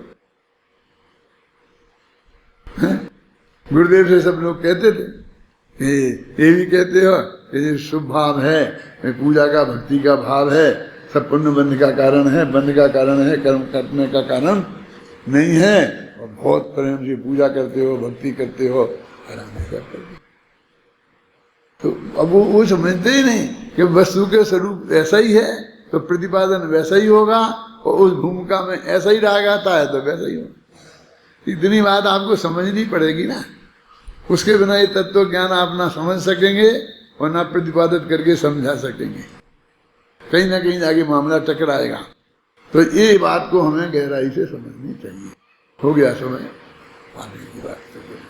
गुरुदेव से सब लोग कहते थे कि ये भी कहते हो कि ये शुभ भाव है, पूजा का, भक्ति का भाव है, सब पुण्य बंध का कारण है, बंध का कारण है, कर्म करने का कारण नहीं है। और बहुत प्रेम से पूजा करते हो, भक्ति करते हो, आराम करते हो। तो अब वो समझते ही नहीं कि वस्तु के स्वरूप ऐसा ही है तो प्रतिपादन वैसा ही होगा, और उस भूमिका में ऐसा ही रहा जाता है तो वैसा ही होगा। इतनी बात आपको समझनी पड़ेगी ना, उसके बिना ये तत्व ज्ञान आप ना समझ सकेंगे और ना प्रतिपादित करके समझा सकेंगे। कहीं ना कहीं जाके मामला टकराएगा। तो ये बात को हमें गहराई से समझनी चाहिए। हो गया समय, आगे की बात करें।